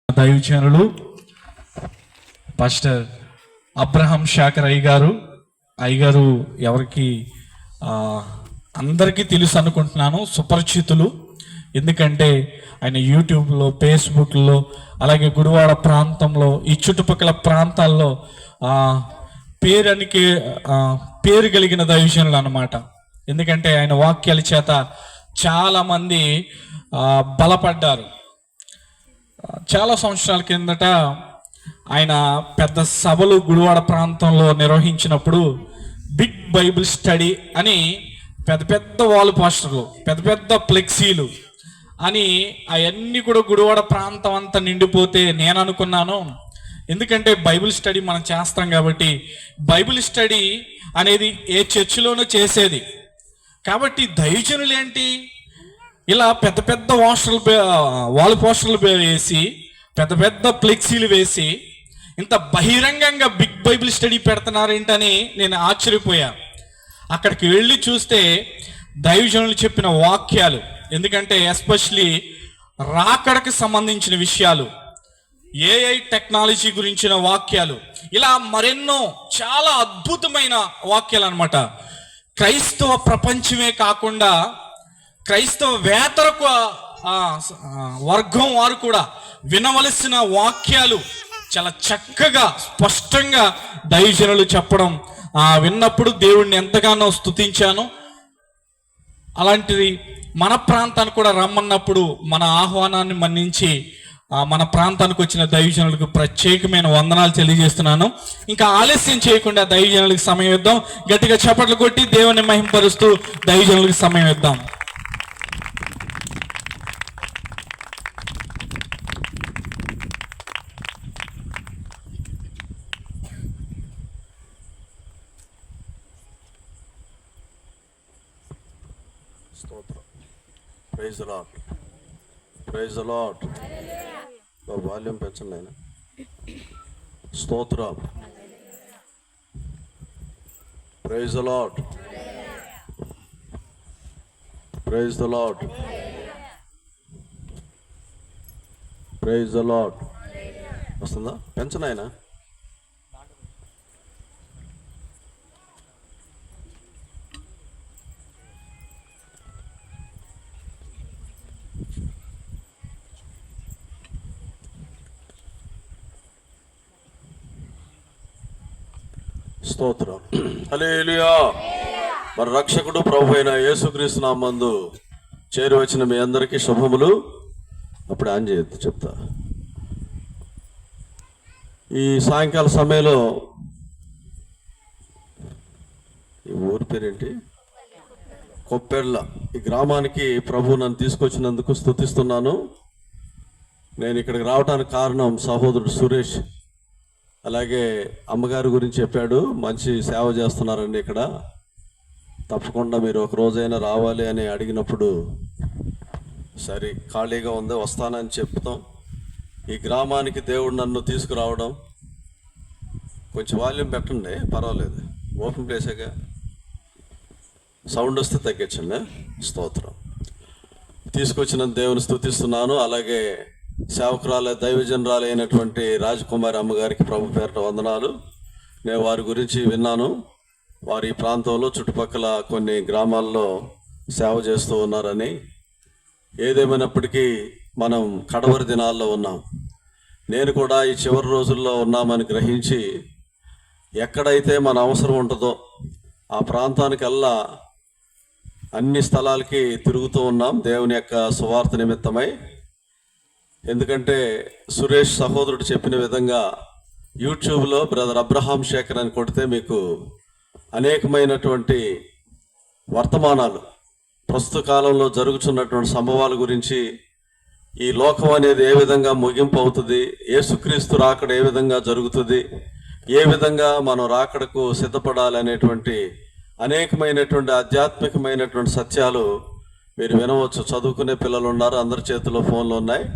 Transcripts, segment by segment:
దైవజనులు pastor Abraham శాకర్ అయ్యగారు ఎవరికి అందరికీ తెలుసు అనుకుంటున్నాను, సుపరిచితులు. ఎందుకంటే ఆయన యూట్యూబ్లో, ఫేస్బుక్లో, అలాగే గుడివాడ ప్రాంతంలో, ఈ చుట్టుపక్కల ప్రాంతాల్లో పేరు కలిగిన దైవజనులు అన్నమాట. ఎందుకంటే ఆయన వాక్యాల చేత చాలామంది బలపడ్డారు. చాలా సంవత్సరాల కిందట ఆయన పెద్ద సభలు గుడివాడ ప్రాంతంలో నిర్వహించినప్పుడు బిగ్ బైబిల్ స్టడీ అని పెద్ద పెద్ద వాల్ పోస్టర్లు, పెద్ద పెద్ద ఫ్లెక్సీలు అని అవన్నీ కూడా గుడివాడ ప్రాంతం అంతా నిండిపోతే నేను అనుకున్నాను, ఎందుకంటే బైబిల్ స్టడీ మనం చేస్తాం కాబట్టి బైబిల్ స్టడీ అనేది ఏ చర్చిలోనూ చేసేది కాబట్టి దైవజనులు ఏంటి ఇలా పెద్ద పెద్ద వాల్ పోస్టర్లు వేసి, పెద్ద పెద్ద ఫ్లెక్సీలు వేసి ఇంత బహిరంగంగా బిగ్ బైబిల్ స్టడీ పెడుతున్నారేంటని నేను ఆశ్చర్యపోయా. అక్కడికి వెళ్ళి చూస్తే దైవజనులు చెప్పిన వాక్యాలు, ఎందుకంటే ఎస్పెషలీ రాకడకు సంబంధించిన విషయాలు, ఏఐ టెక్నాలజీ గురించిన వాక్యాలు, ఇలా మరెన్నో చాలా అద్భుతమైన వాక్యాలు అన్నమాట. క్రైస్తవ ప్రపంచమే కాకుండా క్రైస్తవేతర వర్గం వారు కూడా వినవలసిన వాక్యాలు చాలా చక్కగా స్పష్టంగా దైవజనులు చెప్పడం విన్నప్పుడు దేవుడిని ఎంతగానో స్తుతించాను. అలాంటిది మన ప్రాంతానికి కూడా రమ్మన్నప్పుడు మన ఆహ్వానాన్ని మన్నించి మన ప్రాంతానికి వచ్చిన దైవజనులకు ప్రత్యేకమైన వందనాలు తెలియజేస్తున్నాను. ఇంకా ఆలస్యం చేయకుండా దైవజనులకు సమయం ఇద్దాం. గట్టిగా చప్పట్లు కొట్టి దేవుని మహింపరుస్తూ దైవజనులకు సమయం ఇద్దాం. Praise the Lord, praise the Lord. Volume పెంచండి ఆయన. స్తోత్రం. Praise the Lord, praise the Lord, praise the Lord. వస్తుందా? పెంచండి ఆయన. స్తోత్రం. హల్లెలూయా. మన రక్షకుడు ప్రభు అయిన యేసుక్రీస్తు నామమునందు చేరి వచ్చిన మీ అందరికీ శుభములు. అప్పుడు ఆన్ చేయొద్దు, చెప్తా. ఈ సాయంకాల సమయంలో ఈ ఊరి పేరేంటి? కొప్పెర్ల. ఈ గ్రామానికి ప్రభు నన్ను తీసుకొచ్చినందుకు స్తుతిస్తున్నాను. నేను ఇక్కడికి రావడానికి కారణం సహోదరుడు సురేష్, అలాగే అమ్మగారి గురించి చెప్పాడు. మంచి సేవ చేస్తున్నారండి ఇక్కడ, తప్పకుండా మీరు ఒక రోజైనా రావాలి అని అడిగినప్పుడు సరే ఖాళీగా ఉంది వస్తానని చెప్తాం. ఈ గ్రామానికి దేవుడు నన్ను తీసుకురావడం. కొంచెం వాల్యూమ్ పెట్టండి, పర్వాలేదు, ఓపెన్ ప్లేసేగా. సౌండ్ వస్తే తగ్గించండి. స్తోత్రం. తీసుకొచ్చిన దేవుని స్తుతిస్తున్నాను. అలాగే సేవకురాలు దైవజనరాలు అయినటువంటి రాజకుమారి అమ్మగారికి ప్రభు పేరిట వందనాలు. నేను వారి గురించి విన్నాను. వారి ప్రాంతంలో చుట్టుపక్కల కొన్ని గ్రామాల్లో సేవ చేస్తూ ఉన్నారని. ఏదేమైనప్పటికీ మనం కడవరి దినాల్లో ఉన్నాం. నేను కూడా ఈ చివరి రోజుల్లో ఉన్నామని గ్రహించి ఎక్కడైతే మన అవసరం ఉంటుందో ఆ ప్రాంతానికల్లా అన్ని స్థలాలకి తిరుగుతూ ఉన్నాం దేవుని యొక్క సువార్త నిమిత్తమై. ఎందుకంటే సురేష్ సహోదరుడు చెప్పిన విధంగా యూట్యూబ్లో బ్రదర్ అబ్రహాం శాకర్ అని కొడితే మీకు అనేకమైనటువంటి వర్తమానాలు, ప్రస్తుత కాలంలో జరుగుతున్నటువంటి సంభవాల గురించి, ఈ లోకం అనేది ఏ విధంగా ముగింపు అవుతుంది, యేసుక్రీస్తు రాకడ ఏ విధంగా జరుగుతుంది, ఏ విధంగా మనం రాకడకు సిద్ధపడాలి అనేటువంటి అనేకమైనటువంటి ఆధ్యాత్మికమైనటువంటి సత్యాలు మీరు వినవచ్చు. చదువుకునే పిల్లలు ఉన్నారు, అందరి చేతిలో ఫోన్లు ఉన్నాయి.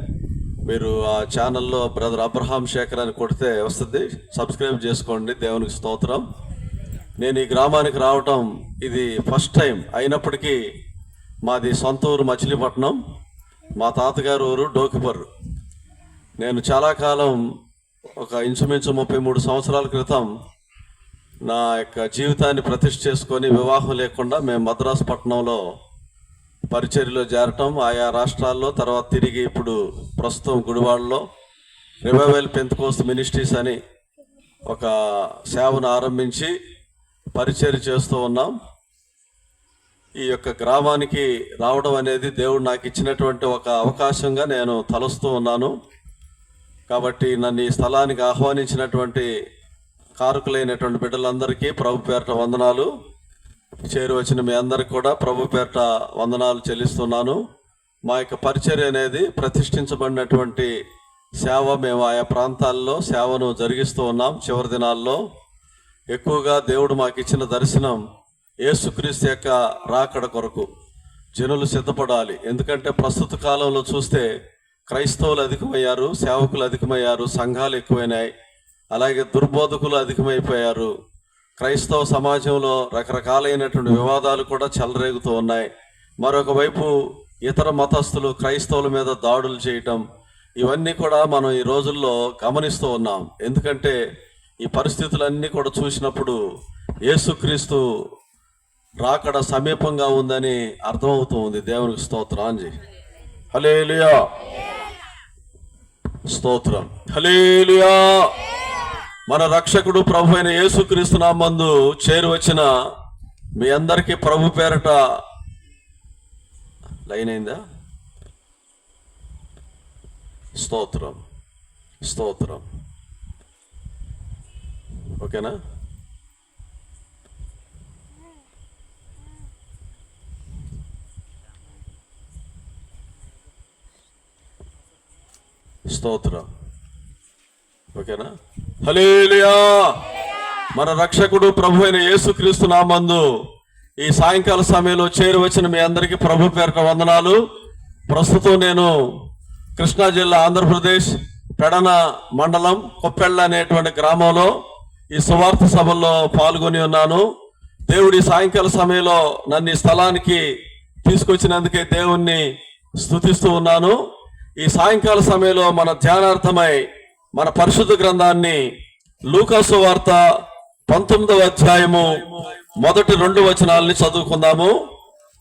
మీరు ఆ ఛానల్లో బ్రదర్ అబ్రహాం శాకర్ అని కొడితే వస్తుంది, సబ్స్క్రైబ్ చేసుకోండి. దేవునికి స్తోత్రం. నేను ఈ గ్రామానికి రావటం ఇది ఫస్ట్ టైం అయినప్పటికీ మాది సొంత ఊరు మచిలీపట్నం, మా తాతగారు ఊరు డోకిపర్రు. నేను చాలా కాలం, ఒక ఇంచుమించు 33 సంవత్సరాల క్రితం నా యొక్క జీవితాన్ని ప్రతిష్ఠ చేసుకొని వివాహం లేకుండా మేము మద్రాసు పట్టణంలో పరిచర్యలో చేరటం, ఆయా రాష్ట్రాల్లో, తర్వాత తిరిగి ఇప్పుడు ప్రస్తుతం గుడివాడలో రివైవల్ పెంతెకోస్త్ మినిస్ట్రీస్ అని ఒక సేవను ఆరంభించి పరిచర్య చేస్తూ ఉన్నాం. ఈ యొక్క గ్రామానికి రావడం అనేది దేవుడు నాకు ఇచ్చినటువంటి ఒక అవకాశంగా నేను తలుస్తూ ఉన్నాను. కాబట్టి నన్ను ఈ స్థలానికి ఆహ్వానించినటువంటి కారకులైనటువంటి బిడ్డలందరికీ ప్రభు పేరట వందనాలు. చేరి వచ్చిన మీ అందరికి కూడా ప్రభు పేరట వందనాలు చెల్లిస్తున్నాను. మా యొక్క పరిచర్య అనేది ప్రతిష్ఠించబడినటువంటి సేవ. మేము ఆయా ప్రాంతాల్లో సేవను జరిగిస్తూ ఉన్నాం. చివరి దినాల్లో ఎక్కువగా దేవుడు మాకు ఇచ్చిన దర్శనం యేసుక్రీస్తు యొక్క రాకడ కొరకు జనులు సిద్ధపడాలి. ఎందుకంటే ప్రస్తుత కాలంలో చూస్తే క్రైస్తవులు అధికమయ్యారు, సేవకులు అధికమయ్యారు, సంఘాలు ఎక్కువైనాయి, అలాగే దుర్బోధకులు అధికమైపోయారు. క్రైస్తవ సమాజంలో రకరకాలైనటువంటి వివాదాలు కూడా చెలరేగుతూ ఉన్నాయి. మరొక వైపు ఇతర మతస్థులు క్రైస్తవుల మీద దాడులు చేయటం, ఇవన్నీ కూడా మనం ఈ రోజుల్లో గమనిస్తూ ఉన్నాం. ఎందుకంటే ఈ పరిస్థితులన్నీ కూడా చూసినప్పుడు యేసుక్రీస్తు రాకడ సమీపంగా ఉందని అర్థమవుతూ ఉంది. దేవునికి స్తోత్రాంజి. హల్లెలూయా, స్తోత్రం, హల్లెలూయా. మన రక్షకుడు ప్రభు అయిన యేసుక్రీస్తు నామందు చేరి వచ్చిన మీ అందరికీ ప్రభు పేరట లైన్ అయిందా? స్తోత్రం, స్తోత్రం. ఓకేనా? స్తోత్రం. ఓకేనా? హల్లెలూయా. మన రక్షకుడు ప్రభు అయిన యేసుక్రీస్తు నామందు ఈ సాయంకాల సమయంలో చేరి వచ్చిన మీ అందరికీ ప్రభు పేరట వందనాలు. ప్రస్తుతం నేను కృష్ణా జిల్లా, ఆంధ్రప్రదేశ్, పెడన మండలం కొప్పెళ్ళ అనేటువంటి గ్రామంలో ఈ సువార్త సభల్లో పాల్గొని ఉన్నాను. దేవుడి సాయంకాల సమయంలో నన్ను ఈ స్థలానికి తీసుకొచ్చినందుకే దేవుణ్ణి స్తుతిస్తూ ఉన్నాను. ఈ సాయంకాల సమయంలో మన ధ్యానార్థమై మన పరిశుద్ధ గ్రంథాన్ని లూకాసు వార్త 19వ అధ్యాయము మొదటి 2 వచనాలని చదువుకుందాము.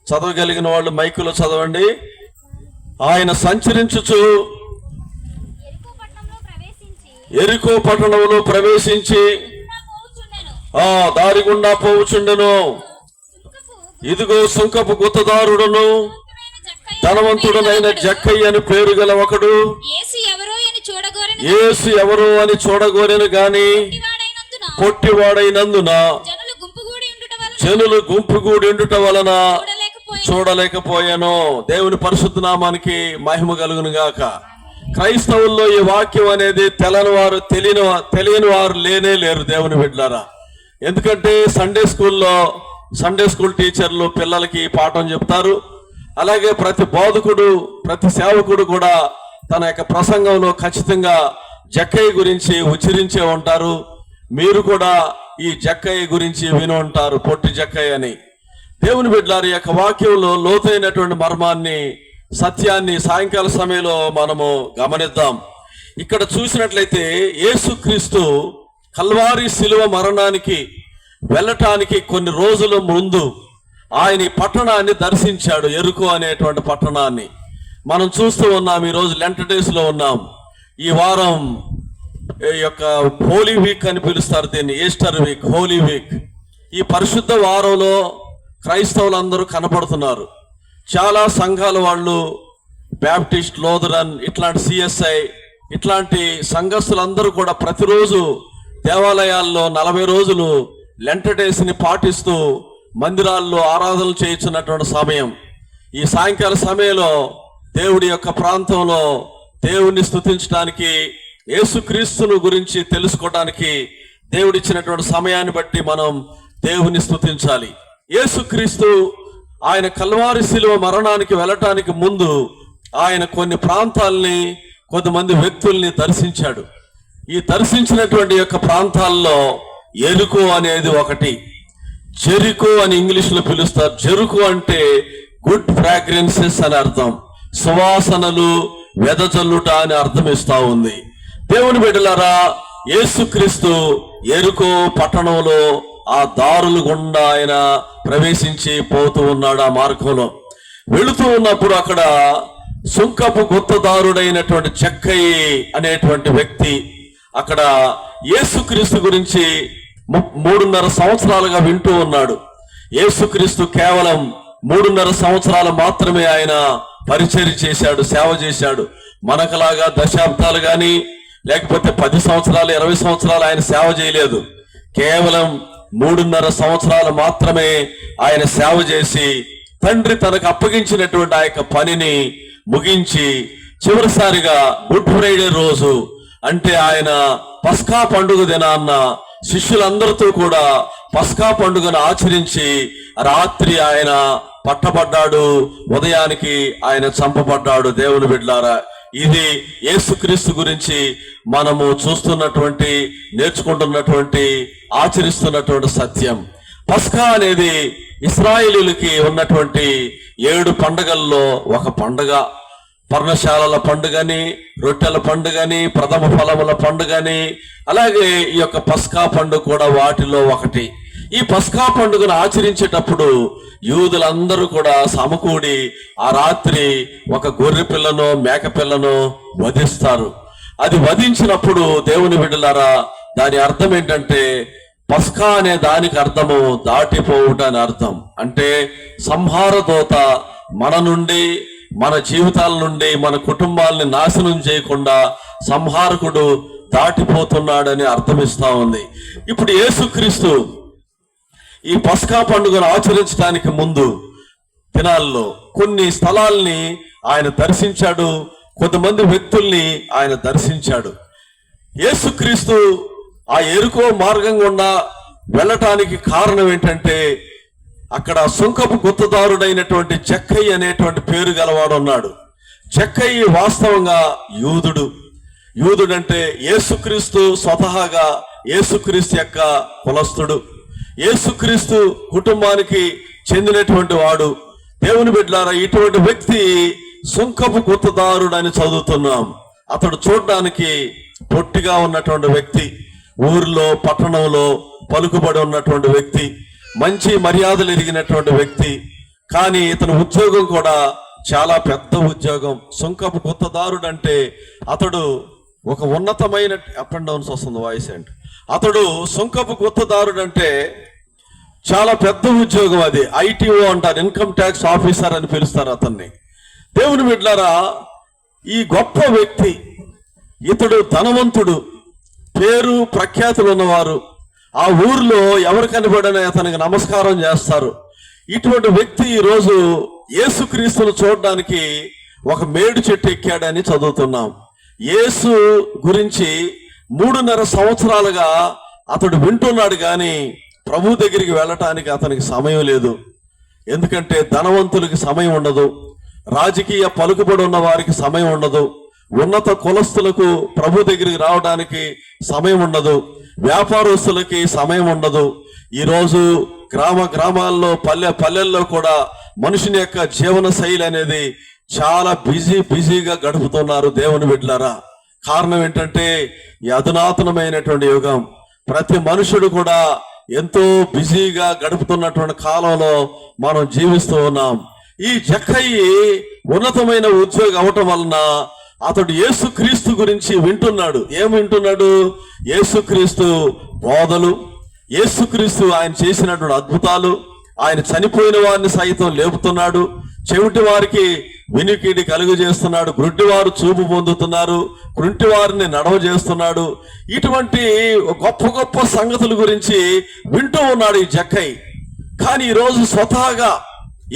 చదవగలిగిన వాళ్ళు మైకులో చదవండి. ఆయన సంచరించుచు యెరికో పట్టణంలో ప్రవేశించి దారి గుండా పోవుచుండెను. ఇదిగో సుంకపు గుత్తదారుడును ధనవంతుడునైన జక్కయ్య అని పేరు గల ఒకడు యేసు ఎవరో అని చూడగోరెను గాని పొట్టివాడైనందున జనులు గుంపుగూడి ఉండుట వలన చూడలేకపోయాను. దేవుని పరిశుద్ధ నామానికి మహిమ కలుగును గాక. క్రైస్తవుల్లో ఈ వాక్యం అనేది తెలియని వారు లేనే లేరు దేవుని బిడ్డలారా. ఎందుకంటే సండే స్కూల్ టీచర్లు పిల్లలకి పాఠం చెప్తారు. అలాగే ప్రతి బోధకుడు, ప్రతి సేవకుడు కూడా తన యొక్క ప్రసంగంలో ఖచ్చితంగా జక్కయ్య గురించి ఉచ్చరించే ఉంటారు. మీరు కూడా ఈ జక్కయ్య గురించి విని ఉంటారు, పొట్టి జక్కయ్య అని. దేవుని బిడ్డలారా, యొక్క వాక్యంలో లోతైనటువంటి మర్మాన్ని, సత్యాన్ని సాయంకాల సమయంలో మనము గమనిద్దాం. ఇక్కడ చూసినట్లయితే యేసుక్రీస్తు కల్వారి శిలువ మరణానికి వెళ్ళటానికి కొన్ని రోజుల ముందు ఆయన ఈ పట్టణాన్ని దర్శించాడు. యెరికో అనేటువంటి పట్టణాన్ని మనం చూస్తూ ఉన్నాం. ఈ రోజు లెంట్ డేస్ లో ఉన్నాం. ఈ వారం యొక్క హోలీ వీక్ అని పిలుస్తారు దీన్ని, ఈస్టర్ వీక్, హోలీ వీక్. ఈ పరిశుద్ధ వారంలో క్రైస్తవులందరూ కనపడుతున్నారు. చాలా సంఘాల వాళ్ళు, బ్యాప్టిస్ట్, లోథరన్, ఇట్లాంటి సిఎస్ఐ, ఇట్లాంటి సంఘస్థులందరూ కూడా ప్రతిరోజు దేవాలయాల్లో 40 రోజులు లెంట్ డేస్ ని పాటిస్తూ మందిరాల్లో ఆరాధనలు చేయించున్నటువంటి సమయం. ఈ సాయంకాల సమయంలో దేవుడి యొక్క ప్రాంతంలో దేవుణ్ణి స్తుతించడానికి, యేసుక్రీస్తును గురించి తెలుసుకోవడానికి దేవుడిచ్చినటువంటి సమయాన్ని బట్టి మనం దేవుని స్తుతించాలి. యేసుక్రీస్తు ఆయన కల్వారి శిలువ మరణానికి వెళ్ళటానికి ముందు ఆయన కొన్ని ప్రాంతాలని, కొంతమంది వ్యక్తుల్ని దర్శించాడు. ఈ దర్శించినటువంటి యొక్క ప్రాంతాల్లో యెరికో అనేది ఒకటి. జెరికో అని ఇంగ్లీష్ లో పిలుస్తారు. జెరికో అంటే గుడ్ ఫ్రాగ్రెన్సెస్ అని అర్థం. సువాసనలు, వెదజల్లుట అని అర్థం ఇస్తా ఉంది. దేవుని బిడ్డలారా, యేసుక్రీస్తు యెరికో పట్టణంలో ఆ దారులు గుండా ఆయన ప్రవేశించి పోతూ ఉన్నాడు. ఆ మార్గంలో వెళుతూ ఉన్నప్పుడు అక్కడ సుంకపు గుత్తదారుడైనటువంటి జక్కయి అనేటువంటి వ్యక్తి అక్కడ యేసుక్రీస్తు గురించి 3.5 సంవత్సరాలుగా వింటూ ఉన్నాడు. యేసుక్రీస్తు కేవలం 3.5 సంవత్సరాలు మాత్రమే ఆయన పరిచర్య చేశాడు, సేవ చేశాడు. మనకలాగా దశాబ్దాలు గాని లేకపోతే 10 సంవత్సరాలు 20 సంవత్సరాలు ఆయన సేవ చేయలేదు. కేవలం 3.5 సంవత్సరాలు మాత్రమే ఆయన సేవ చేసి తండ్రి తనకు అప్పగించినటువంటి ఆ యొక్క పనిని ముగించి చివరిసారిగా గుడ్ ఫ్రైడే రోజు అంటే ఆయన పస్కా పండుగ దినాన్న శిష్యులందరితో కూడా పస్కా పండుగను ఆచరించి రాత్రి ఆయన పట్టబడ్డాడు, ఉదయానికి ఆయన చంపబడ్డాడు. దేవుని బిడ్డలారా, ఇది యేసుక్రీస్తు గురించి మనము చూస్తున్నటువంటి, నేర్చుకుంటున్నటువంటి, ఆచరిస్తున్నటువంటి సత్యం. పస్కా అనేది ఇశ్రాయేలీయులకి ఉన్నటువంటి 7 పండుగల్లో ఒక పండుగ. పర్ణశాలల పండుగని, రొట్టెల పండుగని, ప్రథమ ఫలముల పండుగని, అలాగే ఈ యొక్క పస్కా పండుగ కూడా వాటిలో ఒకటి. ఈ పస్కా పండుగను ఆచరించేటప్పుడు యూదులందరూ కూడా సమకూడి ఆ రాత్రి ఒక గొర్రె పిల్లను, మేక పిల్లను వధిస్తారు. అది వధించినప్పుడు దేవుని బిడ్డలారా, దాని అర్థం ఏంటంటే పస్కా అనే దానికి అర్థము దాటిపోవుట అని అర్థం. అంటే సంహార దూత మన నుండి, మన జీవితాల నుండి, మన కుటుంబాలని నాశనం చేయకుండా సంహారకుడు దాటిపోతున్నాడని అర్థమిస్తా ఉంది. ఇప్పుడు యేసుక్రీస్తు ఈ పస్కా పండుగను ఆచరించడానికి ముందు దినాల్లో కొన్ని స్థలాల్ని ఆయన దర్శించాడు, కొంతమంది వ్యక్తుల్ని ఆయన దర్శించాడు. యేసుక్రీస్తు ఆ యెరికో మార్గం గుండా వెళ్ళటానికి కారణం ఏంటంటే అక్కడ సుంకపు గుత్తదారుడైనటువంటి జక్కయి అనేటువంటి పేరు గలవాడు ఉన్నాడు. జక్కయి వాస్తవంగా యూదుడంటే యేసుక్రీస్తు స్వతహాగా యేసుక్రీస్తు యొక్క కులస్థుడు, యేసుక్రీస్తు కుటుంబానికి చెందినటువంటి వాడు. దేవుని బిడ్డలారా, ఇటువంటి వ్యక్తి సుంకపు గుత్తదారుడు అని చదువుతున్నాం. అతడు చూడడానికి పొట్టిగా ఉన్నటువంటి వ్యక్తి, ఊర్లో పట్టణంలో పలుకుబడి ఉన్నటువంటి వ్యక్తి, మంచి మర్యాదలు ఎరిగినటువంటి వ్యక్తి. కానీ ఇతని ఉద్యోగం కూడా చాలా పెద్ద ఉద్యోగం. సుంకపు గుత్తదారుడు అంటే అతడు ఒక ఉన్నతమైన అప్ అండ్ డౌన్స్ వస్తుంది వాయిస్ అండ్ అతడు సుంకపు గుత్తదారుడు అంటే చాలా పెద్ద ఉద్యోగం. అది ITO అంటారు, ఇన్కమ్ ట్యాక్స్ ఆఫీసర్ అని పిలుస్తారు అతన్ని. దేవుని బిడ్డలారా, ఈ గొప్ప వ్యక్తి, ఇతడు ధనవంతుడు, పేరు ప్రఖ్యాతులు ఉన్నవారు. ఆ ఊర్లో ఎవరు కనబడినా అతనికి నమస్కారం చేస్తారు. ఇటువంటి వ్యక్తి ఈరోజు యేసుక్రీస్తును చూడడానికి ఒక మేడు చెట్టు ఎక్కాడని చదువుతున్నాం. యేసు గురించి 3.5 సంవత్సరాలుగా అతడు వింటున్నాడు, కానీ ప్రభు దగ్గరికి వెళ్ళటానికి అతనికి సమయం లేదు. ఎందుకంటే ధనవంతులకి సమయం ఉండదు, రాజకీయ పలుకుబడి ఉన్న వారికి సమయం ఉండదు, ఉన్నత కులస్తులకు ప్రభు దగ్గరికి రావడానికి సమయం ఉండదు, వ్యాపారస్తులకి సమయం ఉండదు. ఈరోజు గ్రామాల్లో పల్లెల్లో కూడా మనుషుని యొక్క జీవన శైలి అనేది చాలా బిజీగా గడుపుతున్నారు. దేవుని బిడ్డలారా, కారణం ఏంటంటే ఈ అధునాతనమైనటువంటి యుగం. ప్రతి మనుషుడు కూడా ఎంతో బిజీగా గడుపుతున్నటువంటి కాలంలో మనం జీవిస్తూ ఉన్నాం. ఈ జక్కయి ఉన్నతమైన ఉద్యోగం అవటం వలన అతడు యేసుక్రీస్తు గురించి వింటున్నాడు. ఏం వింటున్నాడు? యేసుక్రీస్తు బోధలు, యేసుక్రీస్తు ఆయన చేసినటువంటి అద్భుతాలు, ఆయన చనిపోయిన వారిని సైతం లేపుతున్నాడు, చెవిటి వారికి వినికిడి కలుగు చేస్తున్నాడు, గుడ్డివారు చూపు పొందుతున్నారు, కుంటి వారిని నడవ చేస్తున్నాడు. ఇటువంటి గొప్ప సంగతుల గురించి వింటూ ఉన్నాడు ఈ జక్కయి. కానీ ఈరోజు స్వతహాగా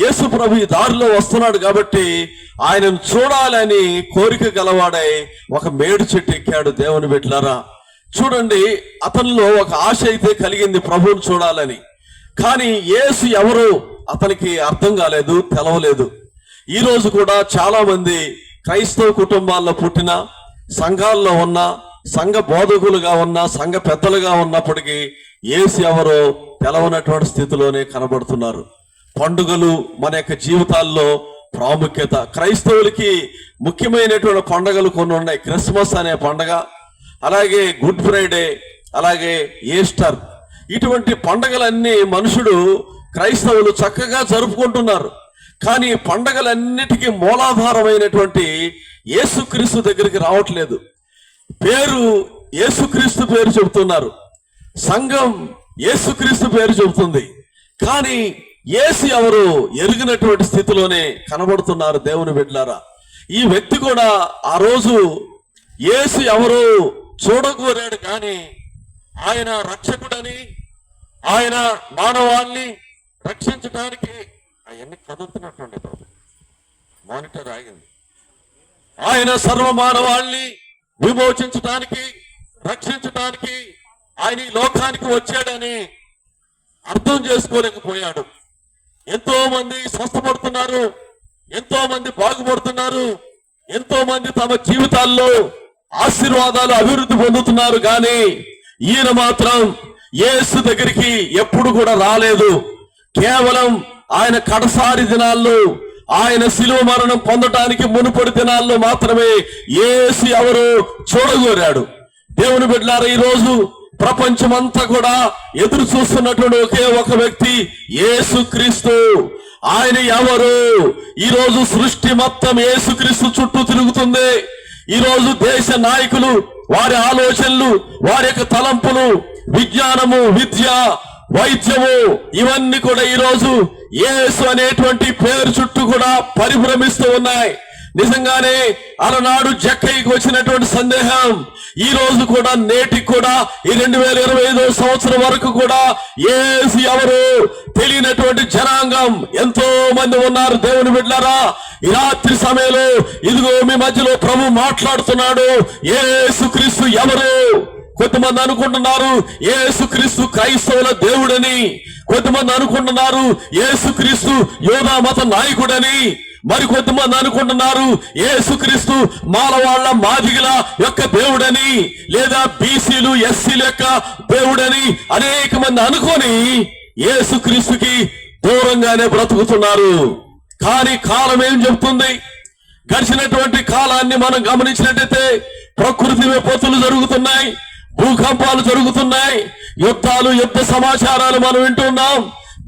యేసు ప్రభు ఈ దారిలో వస్తున్నాడు కాబట్టి ఆయనను చూడాలని కోరిక గలవాడై ఒక మేడు చెట్టు ఎక్కాడు. దేవుని బిడ్డలారా, చూడండి, అతనిలో ఒక ఆశ అయితే కలిగింది ప్రభువును చూడాలని. కానీ యేసు ఎవరు అతనికి అర్థం కాలేదు, తెలవలేదు. ఈ రోజు కూడా చాలా మంది క్రైస్తవ కుటుంబాల్లో పుట్టిన, సంఘాల్లో ఉన్న, సంఘ బోధకులుగా ఉన్న, సంఘ పెద్దలుగా ఉన్నప్పటికీ యేసు ఎవరో తెలవనటువంటి స్థితిలోనే కనబడుతున్నారు. పండుగలు మన యొక్క జీవితాల్లో ప్రాముఖ్యత. క్రైస్తవులకి ముఖ్యమైనటువంటి పండుగలు కొన్ని ఉన్నాయి. క్రిస్మస్ అనే పండుగ, అలాగే గుడ్ ఫ్రైడే, అలాగే ఈస్టర్. ఇటువంటి పండుగలన్నీ క్రైస్తవులు చక్కగా జరుపుకుంటున్నారు. కానీ పండుగలన్నిటికీ మూలాధారమైనటువంటి యేసుక్రీస్తు దగ్గరికి రావట్లేదు. యేసుక్రీస్తు పేరు చెబుతున్నారు, సంఘం యేసుక్రీస్తు పేరు చెబుతుంది, కానీ యేసు ఎవరు ఎరిగినటువంటి స్థితిలోనే కనబడుతున్నారు. దేవుని బిడ్డలారా, ఈ వ్యక్తి కూడా ఆ రోజు యేసు ఎవరు చూడగోరాడు, కానీ ఆయన రక్షకుడని, ఆయన మానవాల్ని రక్షించడానికి అవన్నీ కదులుతున్నట్టుండే బాబు, మానిటర్ ఆగింది. ఆయన సర్వ మానవాల్ని విమోచించడానికి, రక్షించడానికి ఆయన ఈ లోకానికి వచ్చాడని అర్థం చేసుకోలేకపోయాడు. ఎంతో మంది స్వస్థపడుతున్నారు, ఎంతో మంది బాగుపడుతున్నారు, ఎంతో మంది తమ జీవితాల్లో ఆశీర్వాదాలు అభివృద్ధి పొందుతున్నారు. కానీ ఈయన మాత్రం యేసు దగ్గరికి ఎప్పుడు కూడా రాలేదు. కేవలం ఆయన కడసారి దినాల్లో, ఆయన శిలువ మరణం పొందటానికి మునుపటి దినాల్లో మాత్రమే యేసు ఎవరు చూడగోరాడు. దేవుని బిడ్డలారా, ఈ రోజు ప్రపంచమంతా కూడా ఎదురు చూస్తున్నటువంటి ఒకే ఒక వ్యక్తి యేసుక్రీస్తు. ఆయన ఎవరు? ఈ రోజు సృష్టి మొత్తం యేసుక్రీస్తు చుట్టూ తిరుగుతుంది. ఈ రోజు దేశ నాయకులు, వారి ఆలోచనలు, వారి యొక్క తలంపులు, విజ్ఞానము, విద్య, వైద్యము, ఇవన్నీ కూడా ఈ రోజు యేసు అనేటువంటి పేరు చుట్టూ కూడా పరిభ్రమిస్తూ ఉన్నాయి. నిజంగానే అలనాడు జక్కయ్యకు వచ్చినటువంటి సందేహం ఈ రోజు కూడా, నేటికి కూడా, ఈ 2025 సంవత్సరం వరకు కూడా యేసు ఎవరు తెలియనటువంటి జనాంగం ఎంతో మంది ఉన్నారు. దేవుని బిడ్డలారా, ఈ రాత్రి సమయంలో ఇదిగో మీ మధ్యలో ప్రభు మాట్లాడుతున్నాడు. యేసుక్రీస్తు ఎవరు? కొంతమంది అనుకుంటున్నారు యేసుక్రీస్తు క్రైస్తవుల దేవుడని, కొంతమంది అనుకుంటున్నారు యేసుక్రీస్తు యోధా మత నాయకుడని, మరి కొంతమంది అనుకుంటున్నారు యేసుక్రీస్తు మాలవాళ్ల మాదిగల యొక్క దేవుడని, లేదా బీసీలు ఎస్సీల యొక్క దేవుడని అనేక మంది అనుకొని యేసుక్రీస్తుకి దూరంగానే బ్రతుకుతున్నారు. కానీ కాలం ఏం చెప్తుంది? గడిచినటువంటి కాలాన్ని మనం గమనించినట్టయితే ప్రకృతి విపత్తులు జరుగుతున్నాయి, భూకంపాలు జరుగుతున్నాయి, యుద్ధాలు, యుద్ధ సమాచారాలు మనం వింటున్నాం.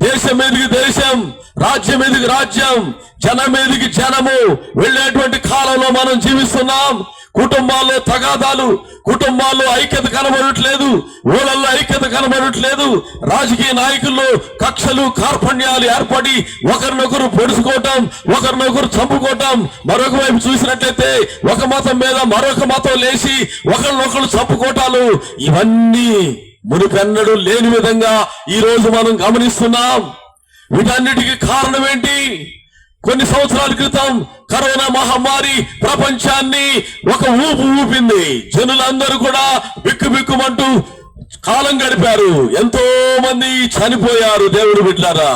దేశం మీదకి దేశం, రాజ్యం మీదకి రాజ్యం, జనం మీదకి జనము వెళ్ళేటువంటి కాలంలో మనం జీవిస్తున్నాం. కుటుంబాల్లో తగాదాలు, కుటుంబాల్లో ఐక్యత కనబడట్లేదు, ఊళ్ళల్లో ఐక్యత కనబడట్లేదు. రాజకీయ నాయకుల్లో కక్షలు, కార్పణ్యాలు ఏర్పడి ఒకరినొకరు పొడుచుకోవటం, ఒకరినొకరు చంపుకోవటం. మరొక వైపు చూసినట్లయితే ఒక మతం మీద మరొక మతం లేచి ఒకరినొకరు చంపుకోవటాలు, ఇవన్నీ మునిపెన్నడూ లేని విధంగా ఈ రోజు మనం గమనిస్తున్నాం. వీటన్నిటికీ కారణం ఏంటి? కొన్ని సంవత్సరాల క్రితం కరోనా మహమ్మారి ప్రపంచాన్ని ఒక ఊపు ఊపింది. జనులందరూ కూడా బిక్కుబిక్కుమంటూ కాలం గడిపారు. ఎంతో మంది చనిపోయారు. దేవుని బిడ్డలారా,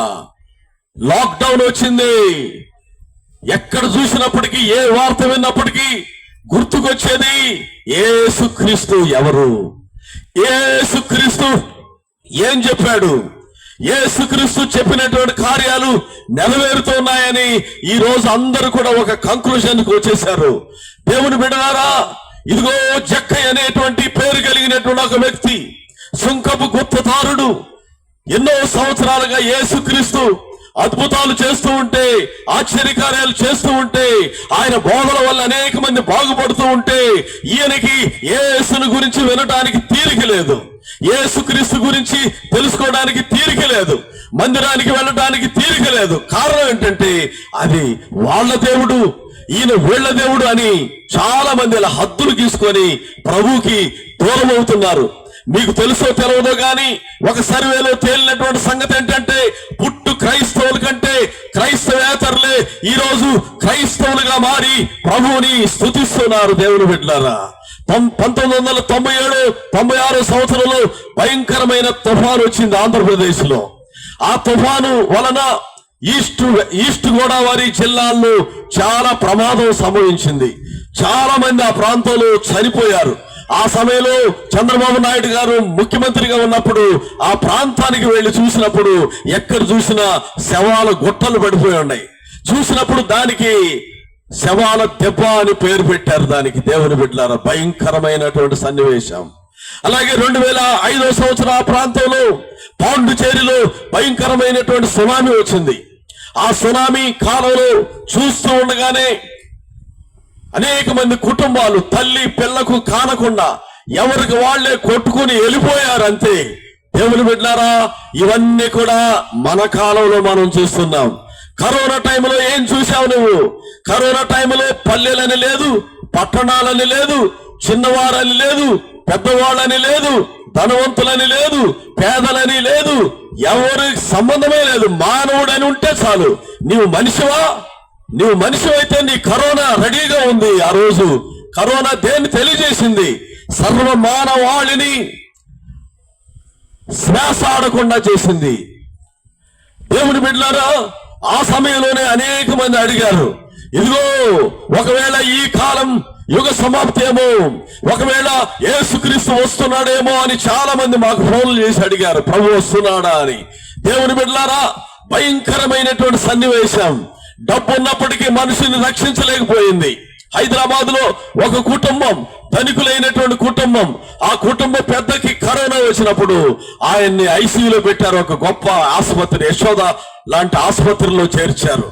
లాక్డౌన్ వచ్చింది. ఎక్కడ చూసినప్పటికీ, ఏ వార్త విన్నప్పటికీ గుర్తుకొచ్చేది యేసుక్రీస్తు ఎవరు? యేసుక్రీస్తు ఏం చెప్పాడు? యేసుక్రీస్తు చెప్పినటువంటి కార్యాలు నెరవేరుతున్నాయని ఈ రోజు అందరూ కూడా ఒక కంక్లూజన్ కు వచ్చేశారు. దేవుని బిడ్డలారా, ఇదిగో జక్కయ్య అనేటువంటి పేరు కలిగినటువంటి ఒక వ్యక్తి, సుంకపు గుత్తదారుడు, ఎన్నో సంవత్సరాలుగా యేసుక్రీస్తు అద్భుతాలు చేస్తూ ఉంటే, ఆశ్చర్యకార్యాలు చేస్తూ ఉంటే, ఆయన బోధల వల్ల అనేక మంది బాగుపడుతూ ఉంటే, ఈయనకి యేసుని గురించి వినడానికి తీరిక లేదు, యేసుక్రీస్తు గురించి తెలుసుకోవడానికి తీరిక లేదు, మందిరానికి వెళ్ళడానికి తీరిక లేదు. కారణం ఏంటంటే అది వాళ్ళ దేవుడు, ఈయన వీళ్ళ దేవుడు అని చాలా మంది ఇలా హద్దులు గీసుకొని ప్రభువుకి దూరం అవుతున్నారు. మీకు తెలుసో తెలవదో గాని ఒక సర్వేలో తేలినటువంటి సంగతి ఏంటంటే, పుట్టు క్రైస్తవుల కంటే క్రైస్తవేతరులే ఈ రోజు క్రైస్తవులుగా మారి ప్రభువుని స్తుతిస్తున్నారు. దేవుని బిడ్డలారా, 1997-96 సంవత్సరంలో భయంకరమైన తుఫాను వచ్చింది ఆంధ్రప్రదేశ్ లో. ఆ తుఫాను వలన ఈస్ట్ గోదావరి జిల్లాల్లో చాలా ప్రమాదం సంభవించింది. చాలా మంది ఆ ప్రాంతంలో చనిపోయారు. ఆ సమయంలో చంద్రబాబు నాయుడు గారు ముఖ్యమంత్రిగా ఉన్నప్పుడు ఆ ప్రాంతానికి వెళ్లి చూసినప్పుడు ఎక్కడ చూసినా శవాలు గుట్టలు పడిపోయి ఉన్నాయి. చూసినప్పుడు దానికి శవాల దెబ్బ అని పేరు పెట్టారు. దానికి దేవుని బిడ్డలారా, భయంకరమైనటువంటి సన్నివేశం. అలాగే 2005 సంవత్సరం ఆ ప్రాంతంలో పాండుచేరిలో భయంకరమైనటువంటి సునామీ వచ్చింది. ఆ సునామీ కాలంలో చూస్తూ ఉండగానే అనేక మంది కుటుంబాలు తల్లి పిల్లకు కానకుండా ఎవరికి వాళ్లే కొట్టుకుని వెళ్ళిపోయారు. అంతే దేవుని బిడ్డలారా, ఇవన్నీ కూడా మన కాలంలో మనం చూస్తున్నాం. కరోనా టైంలో ఏం చూసావు నువ్వు? కరోనా టైంలో పల్లెలని లేదు, పట్టణాలని లేదు, చిన్నవారని లేదు, పెద్దవాళ్ళని లేదు, ధనవంతులని లేదు, పేదలని లేదు, ఎవరికి సంబంధమే లేదు. మానవుడని ఉంటే చాలు. నీవు మనిషివా? నీవు మనిషివైతే నీ కరోనా రెడీగా ఉంది. ఆ రోజు కరోనా దేన్ని తెలియజేసింది? సర్వ మానవాళిని శ్వాస ఆడకుండా చేసింది. దేవుని బిడ్డలారా, ఆ సమయంలోనే అనేక మంది అడిగారు, ఇదిగో ఒకవేళ ఈ కాలం యుగ సమాప్తి ఏమో, ఒకవేళ యేసుక్రీస్తు వస్తున్నాడేమో అని చాలా మంది మాకు ఫోన్లు చేసి అడిగారు, ప్రభు వస్తున్నాడా అని. దేవుని బిడ్డలారా, భయంకరమైనటువంటి సన్నివేశం. డబ్బు ఉన్నప్పటికీ మనిషిని రక్షించలేకపోయింది. హైదరాబాద్ లో ఒక కుటుంబం, ధనికులైనటువంటి కుటుంబం, ఆ కుటుంబ పెద్దకి కరోనా వచ్చినప్పుడు ఆయన్ని ఐసీయూలో పెట్టారు. ఒక గొప్ప ఆసుపత్రి, యశోద లాంటి ఆసుపత్రిలో చేర్చారు.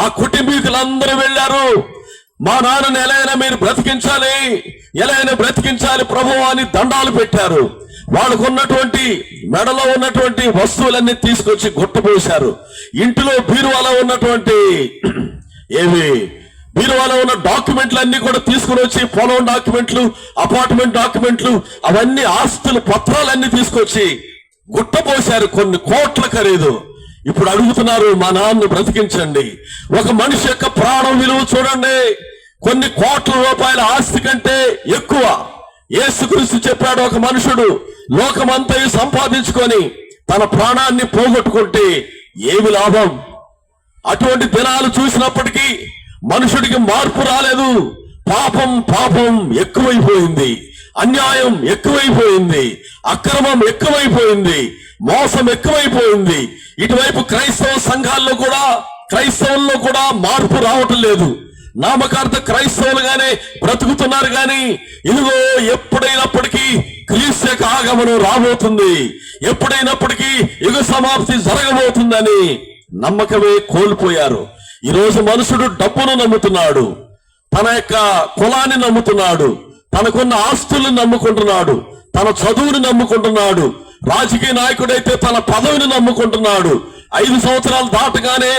ఆ కుటుంబీకులందరూ వెళ్ళారు. మా నాన్నని ఎలా అయినా మీరు బ్రతికించాలి, ఎలా అయినా బ్రతికించాలి ప్రభు అని దండాలు పెట్టారు. వాళ్ళకు ఉన్నటువంటి మెడలో ఉన్నటువంటి వస్తువులన్నీ తీసుకొచ్చి గుట్టపోశారు. ఇంటిలో బీరువాలో ఉన్నటువంటి బీరువాలో ఉన్న డాక్యుమెంట్లు అన్ని కూడా తీసుకుని వచ్చి, పొలం డాక్యుమెంట్లు, అపార్ట్మెంట్ డాక్యుమెంట్లు, అవన్నీ ఆస్తులు పత్రాలన్నీ తీసుకొచ్చి గుట్టపోశారు. కొన్ని కోట్ల ఖరీదు. ఇప్పుడు అడుగుతున్నారు, మా నాన్నను బ్రతికించండి. ఒక మనిషి యొక్క ప్రాణం విలువ చూడండి, కొన్ని కోట్ల రూపాయల ఆస్తి కంటే ఎక్కువ. యేసుక్రీస్తు చెప్పాడు, ఒక మనుషుడు లోకమంతా సంపాదించుకొని తన ప్రాణాన్ని పోగొట్టుకుంటే ఏమి లాభం? అటువంటి దినాలు చూసినప్పటికీ మనుషుడికి మార్పు రాలేదు. పాపం ఎక్కువైపోయింది, అన్యాయం ఎక్కువైపోయింది, అక్రమం ఎక్కువైపోయింది, మోసం ఎక్కువైపోయింది. ఇటువైపు క్రైస్తవుల్లో కూడా మార్పు రావటం లేదు. నామకార్థ క్రైస్తవులుగానే బ్రతుకుతున్నారు. కానీ ఇదిగో ఎప్పుడైనప్పటికీ క్రీస్తు యొక్క ఆగమనం రాబోతుంది, ఎప్పుడైనప్పటికీ యుగ సమాప్తి జరగబోతుందని నమ్మకమే కోల్పోయారు. ఈరోజు మనుషుడు డబ్బును నమ్ముతున్నాడు, తన యొక్క కులాన్ని నమ్ముతున్నాడు, తనకున్న ఆస్తులను నమ్ముకుంటున్నాడు, తన చదువుని నమ్ముకుంటున్నాడు. రాజకీయ నాయకుడైతే తన పదవిని నమ్ముకుంటున్నాడు. 5 సంవత్సరాలు దాటగానే,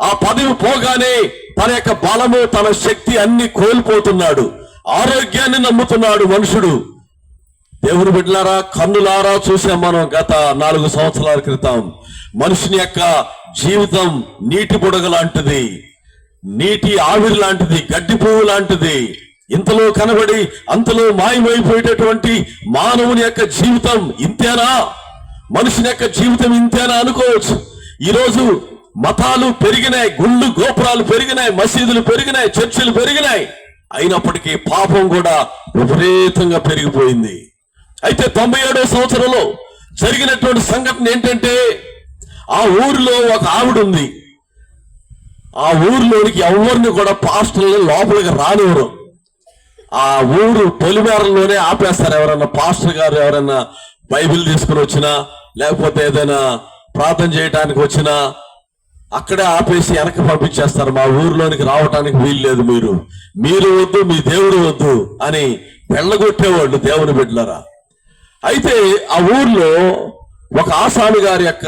ఆ పదవి పోగానే తన యొక్క బలము, తన శక్తి అన్ని కోల్పోతున్నాడు. ఆరోగ్యాన్ని నమ్ముతున్నాడు మనుషుడు. దేవుని బిడ్డలారా, కన్నులారా చూసాం మనం గత 4 సంవత్సరాల క్రితం. మనుషుని యొక్క జీవితం నీటి బుడగ లాంటిది, నీటి ఆవిరి లాంటిది, గడ్డి పువ్వు లాంటిది. ఇంతలో కనబడి అంతలో మాయమైపోయేటటువంటి మానవుని యొక్క జీవితం ఇంతేనా? మనుషుని యొక్క జీవితం ఇంతేనా అనుకోవచ్చు. ఈరోజు మతాలు పెరిగినాయి, గుళ్ళు గోపురాలు పెరిగినాయి, మసీదులు పెరిగినాయి, చర్చిలు పెరిగినాయి. అయినప్పటికీ పాపం కూడా విపరీతంగా పెరిగిపోయింది. అయితే 97వ సంవత్సరంలో జరిగినటువంటి సంఘటన ఏంటంటే, ఆ ఊరిలో ఒక ఆవిడ ఉంది. ఆ ఊరిలోనికి ఎవరిని కూడా పాస్టర్లు లోపలికి రానివ్వరు. ఆ ఊరు పొలిమేరలోనే ఆపేస్తారు. ఎవరన్నా పాస్టర్ గారు ఎవరన్నా బైబిల్ తీసుకుని వచ్చినా, లేకపోతే ఏదైనా ప్రార్థన చేయడానికి వచ్చినా అక్కడే ఆపేసి వెనక్కి పంపించేస్తారు. మా ఊరిలోనికి రావటానికి వీలు లేదు, మీరు వద్దు, మీ దేవుడు వద్దు అని వెళ్ళగొట్టేవాళ్ళు దేవుని బిడ్డలారా. అయితే ఆ ఊర్లో ఒక ఆసామి గారి యొక్క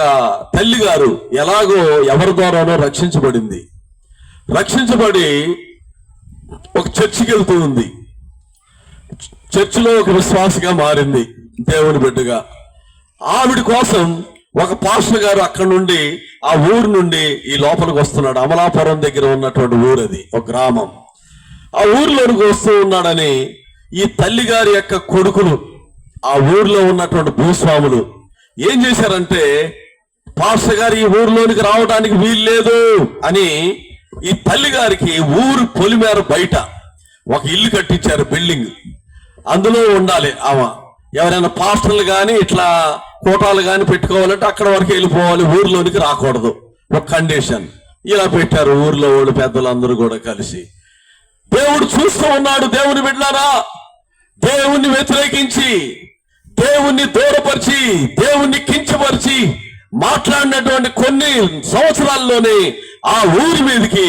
తల్లి గారు ఎలాగో ఎవరి ద్వారానో రక్షించబడి ఒక చర్చికి వెళ్తూ ఉంది. చర్చిలో ఒక విశ్వాసిగా మారింది, దేవుని బిడ్డగా. ఆవిడ కోసం ఒక పాస్టర్ గారు అక్కడి నుండి, ఆ ఊరు నుండి ఈ లోపలికి వస్తున్నాడు. అమలాపురం దగ్గర ఉన్నటువంటి ఊరు, అది ఒక గ్రామం. ఆ ఊరిలోనికి వస్తూ ఉన్నాడని ఈ తల్లి గారి యొక్క కొడుకులు, ఆ ఊర్లో ఉన్నటువంటి భూస్వాములు ఏం చేశారంటే, పాస్టర్ గారు ఈ ఊరిలోనికి రావడానికి వీలు లేదు అని ఈ తల్లి గారికి ఊరు పొలిమేర బయట ఒక ఇల్లు కట్టించారు, బిల్డింగ్. అందులో ఉండాలి ఆమె. ఎవరైనా పాస్టర్లు కానీ ఇట్లా కోటాలు కానీ పెట్టుకోవాలంటే అక్కడ వరకు వెళ్ళిపోవాలి, ఊర్లోనికి రాకూడదు. ఒక కండిషన్. ఇలా పెట్టారు ఊర్లో వాళ్ళు పెద్దలందరూ కూడా కలిసి. దేవుడు చూస్తూ ఉన్నాడు. దేవుని బిడ్డలారా, దేవుణ్ణి వ్యతిరేకించి, దేవుణ్ణి దూరపరిచి, దేవుణ్ణి కించపరిచి మాట్లాడినటువంటి కొన్ని సంవత్సరాల్లోనే ఆ ఊరి మీదకి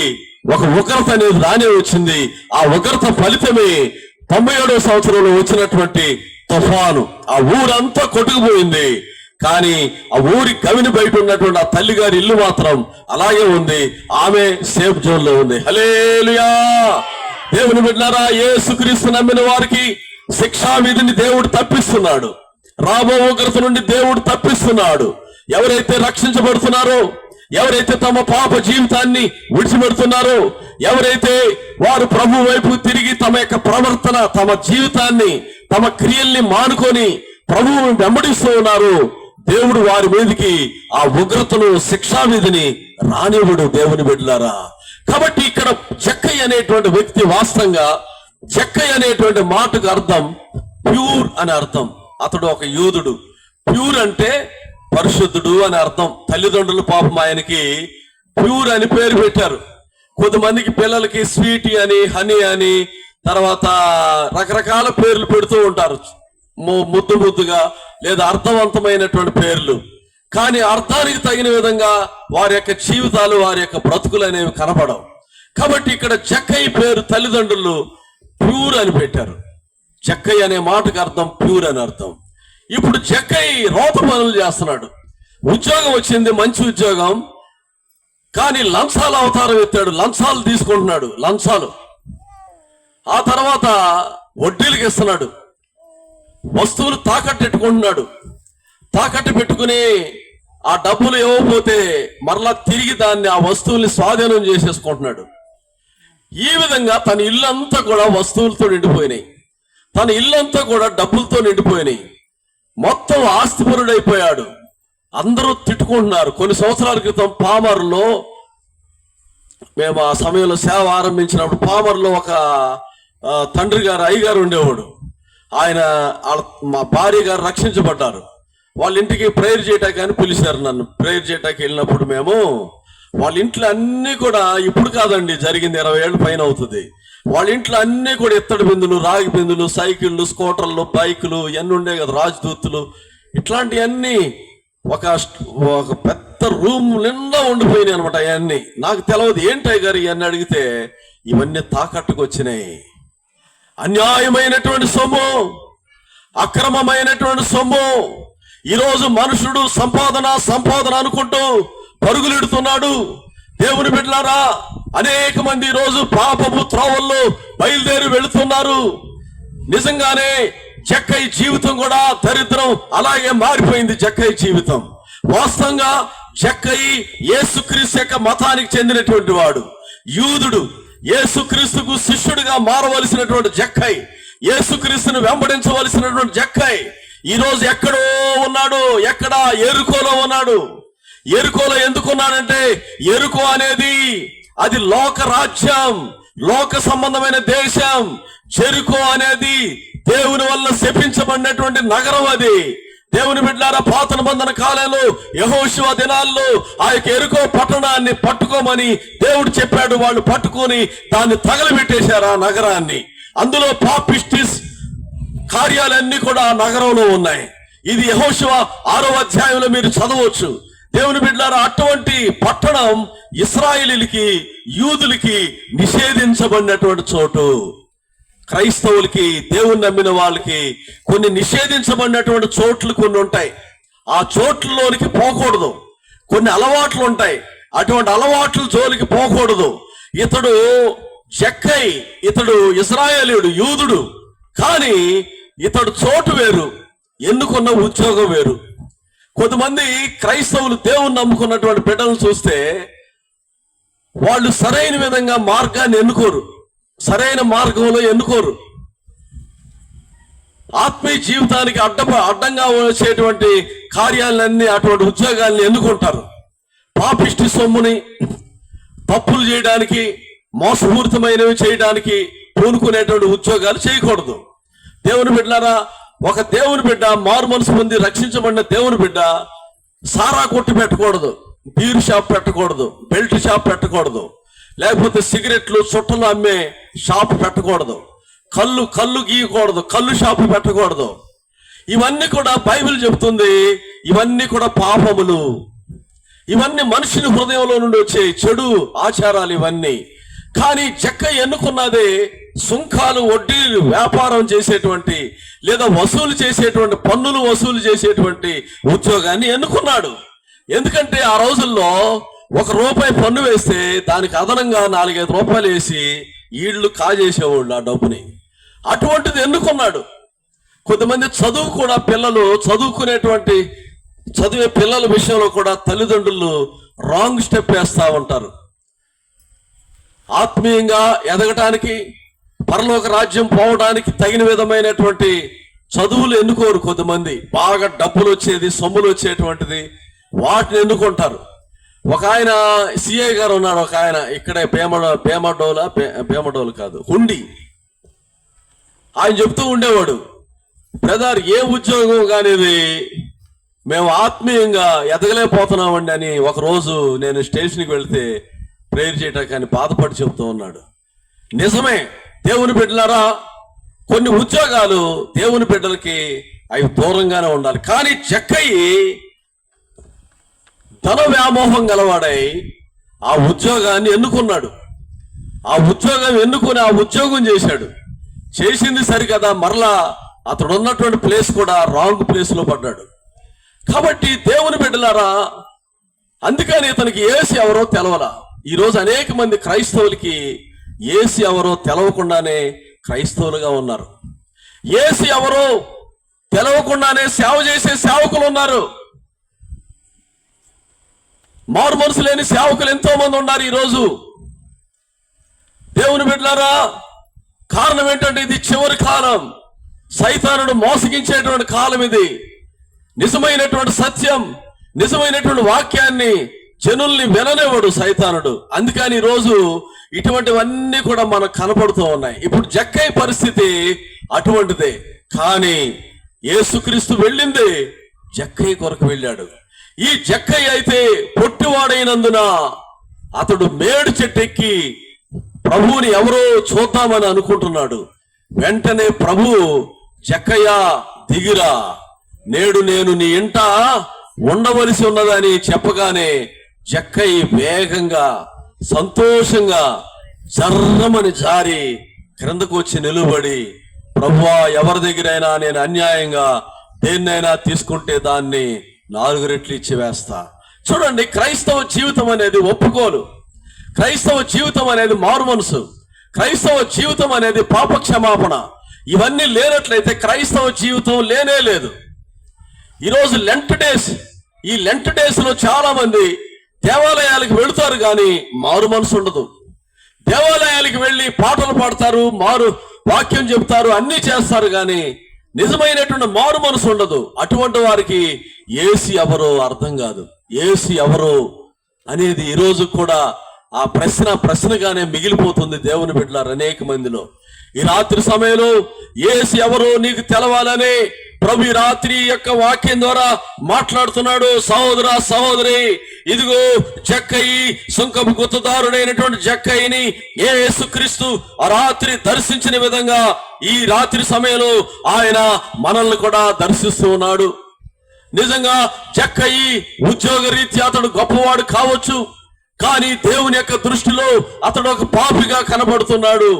ఒక ఉగ్రత అనేది రానే వచ్చింది. ఆ ఉగ్రత ఫలితమే 97వ సంవత్సరంలో వచ్చినటువంటి తుఫాను. ఆ ఊరంతా కొట్టుకుపోయింది. కానీ ఆ ఊరి కవిని బయట ఉన్నటువంటి ఆ తల్లిగారి ఇల్లు మాత్రం అలాగే ఉంది. ఆమె సేఫ్ జోన్ లో ఉంది. హల్లెలూయా. దేవుని బిడ్డలారా, యేసుక్రీస్తు నమ్మిన వారికి శిక్షా విధిని దేవుడు తప్పిస్తున్నాడు. రాబో ఉగ్రత నుండి దేవుడు తప్పిస్తున్నాడు. ఎవరైతే రక్షించబడుతున్నారో, ఎవరైతే తమ పాప జీవితాన్ని విడిచిపెడుతున్నారో, ఎవరైతే వారు ప్రభు వైపు తిరిగి తమ యొక్క ప్రవర్తన, తమ జీవితాన్ని, తమ క్రియల్ని మానుకొని ప్రభువును వెంబడిస్తూ ఉన్నారు, దేవుడు వారి మీదకి ఆ ఉగ్రతను, శిక్షా విధిని రానివ్వడు. దేవుని బిడ్డలారా, కాబట్టి ఇక్కడ జక్కయ్య అనేటువంటి వ్యక్తి, వాస్తవంగా జక్కయ్య అనేటువంటి మాటకు అర్థం ప్యూర్ అని అర్థం. అతడు ఒక యూదుడు. ప్యూర్ అంటే పరిశుద్ధుడు అని అర్థం. తల్లిదండ్రులు పాపం ఆయనకి ప్యూర్ అని పేరు పెట్టారు. కొంతమందికి పిల్లలకి స్వీటీ అని, హనీ అని, తర్వాత రకరకాల పేర్లు పెడుతూ ఉంటారు, ముద్దు ముద్దుగా లేదా అర్థవంతమైనటువంటి పేర్లు. కానీ అర్థానికి తగిన విధంగా వారి యొక్క జీవితాలు, వారి యొక్క బ్రతుకులు అనేవి కనపడవు. కాబట్టి ఇక్కడ జక్కయ్య పేరు తల్లిదండ్రులు ప్యూర్ అని పెట్టారు. జక్కయ్య అనే మాటకు అర్థం ప్యూర్ అని అర్థం. ఇప్పుడు జక్కయ్య రోత పనులు చేస్తున్నాడు. ఉద్యోగం వచ్చింది, మంచి ఉద్యోగం, కానీ లంచాల అవతారం ఎత్తాడు. లంచాలు తీసుకుంటున్నాడు, లంచాలు. ఆ తర్వాత వడ్డీలకు ఇస్తున్నాడు. వస్తువులు తాకట్టు పెట్టుకుంటున్నాడు. తాకట్టు పెట్టుకుని ఆ డబ్బులు ఇవ్వకపోతే మరలా తిరిగి దాన్ని, ఆ వస్తువుల్ని స్వాధీనం చేసేసుకుంటున్నాడు. ఈ విధంగా తన ఇల్లంతా కూడా వస్తువులతో నిండిపోయినాయి. తన ఇల్లంతా కూడా డబ్బులతో నిండిపోయినాయి. మొత్తం ఆస్తిపరుడైపోయాడు. అందరూ తిట్టుకుంటున్నారు. కొన్ని సంవత్సరాల క్రితం పామర్లో, మేము ఆ సమయంలో సేవ ఆరంభించినప్పుడు పామర్లో ఒక తండ్రి గారు, అయ్యగారు ఉండేవాడు. ఆయన, మా భార్య గారు రక్షించబడ్డారు. వాళ్ళ ఇంటికి ప్రేయర్ చేయటానికి అని పిలిచారు నన్ను. ప్రేయర్ చేయటానికి వెళ్ళినప్పుడు మేము వాళ్ళ ఇంట్లో అన్ని కూడా, ఇప్పుడు కాదండి, జరిగింది 20 ఏళ్ళ పైన అవుతుంది. వాళ్ళ ఇంట్లో అన్ని కూడా ఇత్తడి బిందులు, రాగి బిందులు, సైకిళ్ళు, స్కూటర్లు, బైకులు ఇవన్నీ ఉండే కదా, రాజదూతులు, ఇట్లాంటివన్నీ ఒక పెద్ద రూమ్ నిండా ఉండిపోయినాయి అనమాట. అవన్నీ నాకు తెలియదు ఏంటాయి గారు ఇవన్నీ అడిగితే, ఇవన్నీ తాకట్టుకు వచ్చినాయి. అన్యాయమైనటువంటి సొమ్ము, అక్రమమైనటువంటి సొమ్ము. ఈరోజు మనుషుడు సంపాదన అనుకుంటూ పరుగులెడుతున్నాడు. దేవుని బిడ్డలారా, అనేక మంది ఈరోజు పాపపు త్రోవల్లో బయలుదేరి వెళుతున్నారు. నిజంగానే జక్కయ్య జీవితం కూడా దరిద్రం అలాగే మారిపోయింది. జక్కయ్య జీవితం వాస్తవంగా, జక్కయ్య యేసుక్రీస్తు యొక్క మతానికి చెందినటువంటి వాడు, యూదుడు. యేసుక్రీస్తుకు శిష్యుడిగా మారవలసినటువంటి జక్కయ్య, యేసుక్రీస్తును వెంబడించవలసినటువంటి జక్కయ్య ఈ రోజు ఎక్కడో ఉన్నాడు. ఎక్కడ? ఎరుకోలో ఉన్నాడు. ఎరుకోలో ఎందుకున్నాడంటే, ఎరుకో అనేది అది లోక రాజ్యం, లోక సంబంధమైన దేశం. జెరికో అనేది దేవుని వల్ల శపించబడినటువంటి నగరం. అది దేవుని బిడ్డలారా, పాత నిబంధన కాలంలో యెహోషువ దినాల్లో ఆ యొక్క ఎరుకో పట్టణాన్ని పట్టుకోమని దేవుడు చెప్పాడు. వాళ్ళు పట్టుకొని దాన్ని తగలబెట్టేశారు, ఆ నగరాన్ని. అందులో పాపిస్టిస్ కార్యాలన్నీ కూడా ఆ నగరంలో ఉన్నాయి. ఇది యెహోషువ 6వ అధ్యాయంలో మీరు చదవచ్చు. దేవుని బిడ్డలారా, అటువంటి పట్టణం ఇశ్రాయేలీలకి, యూదులకి నిషేధించబడినటువంటి చోటు. క్రైస్తవులకి, దేవుని నమ్మిన వాళ్ళకి కొన్ని నిషేధించబడినటువంటి చోట్లు కొన్ని ఉంటాయి. ఆ చోట్లలోనికి పోకూడదు. కొన్ని అలవాట్లు ఉంటాయి, అటువంటి అలవాట్ల జోలికి పోకూడదు. ఇతడు జక్కయ్య, ఇతడు ఇశ్రాయేలీయుడు, యూదుడు. కానీ ఇతడు చోటు వేరు, ఎన్నుకున్న ఉద్యోగం వేరు. కొంతమంది క్రైస్తవులు దేవుని నమ్ముకున్నటువంటి బిడ్డలను చూస్తే వాళ్ళు సరైన విధంగా మార్గాన్ని ఎన్నుకోరు, సరైన మార్గంలో ఎన్నుకోరు. ఆత్మీయ జీవితానికి అడ్డంగా వచ్చేటువంటి కార్యాలన్నీ, అటువంటి ఉద్యోగాల్ని ఎన్నుకుంటారు. పాపిష్టి సొమ్ముని, తప్పులు చేయడానికి, మోసపూరితమైనవి చేయడానికి పూనుకునేటువంటి ఉద్యోగాలు చేయకూడదు. దేవుని బిడ్డలారా, ఒక దేవుని బిడ్డ, మారు మనసు పొంది రక్షించబడిన దేవుని బిడ్డ సారా కొట్టి పెట్టకూడదు. బీర్ షాప్ పెట్టకూడదు, బెల్ట్ షాప్ పెట్టకూడదు, లేకపోతే సిగరెట్లు చుట్టలు అమ్మే షాప్ పెట్టకూడదు, కళ్ళు గీయకూడదు, కళ్ళు షాపు పెట్టకూడదు. ఇవన్నీ కూడా బైబిల్ చెబుతుంది. ఇవన్నీ కూడా పాపములు. ఇవన్నీ మనుషుని హృదయంలో నుండి వచ్చే చెడు ఆచారాలు ఇవన్నీ. కానీ జక్కయ్య ఎన్నుకున్నదే సుంకాలు, వడ్డీలు వ్యాపారం చేసేటువంటి లేదా వసూలు చేసేటువంటి, పన్నులు వసూలు చేసేటువంటి ఉద్యోగాన్ని ఎన్నుకున్నాడు. ఎందుకంటే ఆ రోజుల్లో ₹1 పన్ను వేస్తే దానికి అదనంగా 4-5 రూపాయలు వేసి ఈళ్ళు కాజేసేవాళ్ళు ఆ డబ్బుని. అటువంటిది ఎన్నుకున్నాడు. కొంతమంది చదువు కూడా పిల్లలు చదివే పిల్లల విషయంలో కూడా తల్లిదండ్రులు రాంగ్ స్టెప్ వేస్తూ ఉంటారు. ఆత్మీయంగా ఎదగటానికి, పరలోక రాజ్యం పోవడానికి తగిన విధమైనటువంటి చదువులు ఎన్నుకోరు కొంతమంది. బాగా డబ్బులు వచ్చేది, సొమ్ములు వచ్చేటువంటిది వాటిని ఎన్నుకుంటారు. ఒక ఆయన సిఐ గారు ఉన్నారు, ఒక ఆయన ఇక్కడే భీమడోలు కాదు, హుండి. ఆయన చెప్తూ ఉండేవాడు, బ్రదర్ ఏ ఉద్యోగం కానిది మేము ఆత్మీయంగా ఎదగలేకపోతున్నామండి అని. ఒకరోజు నేను స్టేషన్కి వెళ్తే ప్రేయర్ చేయటానికి కానీ బాధపడి చెప్తూ ఉన్నాడు. నిజమే, దేవుని బిడ్డలారా, కొన్ని ఉద్యోగాలు దేవుని బిడ్డలకి అవి దూరంగానే ఉండాలి. కానీ జక్కయ్య ధన వ్యామోహం గలవాడై ఆ ఉద్యోగాన్ని ఎన్నుకున్నాడు. ఆ ఉద్యోగం ఎన్నుకుని ఆ ఉద్యోగం చేశాడు. చేసింది సరికదా, మరలా అతడు ఉన్నటువంటి ప్లేస్ కూడా రాంగ్ ప్లేస్లో పడ్డాడు. కాబట్టి దేవుని బిడ్డలారా, అందుకని ఇతనికి యేసు ఎవరో తెలవలా. ఈరోజు అనేక మంది క్రైస్తవులకి యేసు ఎవరో తెలవకుండానే క్రైస్తవులుగా ఉన్నారు. యేసు ఎవరో తెలవకుండానే సేవ చేసే సేవకులు ఉన్నారు. మారు మనసు లేని సేవకులు ఎంతో మంది ఉన్నారు ఈరోజు. దేవుని బిడ్డలారా, కారణం ఏంటంటే ఇది చివరి కాలం. సైతానుడు మోసగించేటువంటి కాలం ఇది. నిజమైనటువంటి సత్యం, నిజమైనటువంటి వాక్యాన్ని జనుల్ని విననేవాడు సైతానుడు. అందుకని ఈరోజు ఇటువంటివన్నీ కూడా మనకు కనపడుతూ ఉన్నాయి. ఇప్పుడు జక్కయ్య పరిస్థితి అటువంటిదే. కానీ యేసుక్రీస్తు వెళ్ళింది జక్కయ్య కొరకు వెళ్ళాడు. ఈ జక్కయ్య అయితే పొట్టివాడైనందున అతడు మేడు చెట్టెక్కి ప్రభువుని ఎవరో చూద్దామని అనుకుంటున్నాడు. వెంటనే ప్రభు, జక్కయ్య దిగిరా, నేడు నేను నీ ఇంట ఉండవలసి ఉన్నదని చెప్పగానే జక్కయ్య వేగంగా, సంతోషంగా జర్రమని జారి క్రిందకు వచ్చి నిలువబడి, ప్రభువా, ఎవరి దగ్గరైనా నేను అన్యాయంగా దేన్నైనా తీసుకుంటే దాన్ని 4 రెట్లు ఇచ్చి వేస్తా. చూడండి, క్రైస్తవ జీవితం అనేది ఒప్పుకోలు, క్రైస్తవ జీవితం అనేది మారు మనసు, క్రైస్తవ జీవితం అనేది పాప క్షమాపణ. ఇవన్నీ లేనట్లయితే క్రైస్తవ జీవితం లేనే లేదు. ఈరోజు లెంట్ డేస్, ఈ లెంట్ డేస్ లో చాలా మంది దేవాలయాలకు వెళుతారు కానీ మారు మనసు ఉండదు. దేవాలయాలకు వెళ్ళి పాటలు పాడతారు, వాక్యం చెబుతారు, అన్ని చేస్తారు కానీ నిజమైనటువంటి మారు మనసు ఉండదు. అటువంటి వారికి యేసు ఎవరో అర్థం కాదు. యేసు ఎవరో అనేది ఈరోజు కూడా ఆ ప్రశ్నగానే మిగిలిపోతుంది దేవుని బిడ్డలారు అనేక మందిలో. ఈ రాత్రి సమయంలో యేసు ఎవరో నీకు తెలవాలని ప్రభు ఈ రాత్రి యొక్క వాక్యం ద్వారా మాట్లాడుతున్నాడు. సహోదరా, సహోదరి, ఇదిగో జక్కయ్య, సుంకపు గుత్తదారుడైనటువంటి జక్కయ్యని యేసుక్రీస్తు ఆ రాత్రి దర్శించిన విధంగా ఈ రాత్రి సమయంలో ఆయన మనల్ని కూడా దర్శిస్తూ ఉన్నాడు. నిజంగా జక్కయ్య ఉద్యోగ రీత్యా అతడు గొప్పవాడు కావచ్చు, కానీ దేవుని యొక్క దృష్టిలో అతడు ఒక పాపిగా కనబడుతున్నాడు.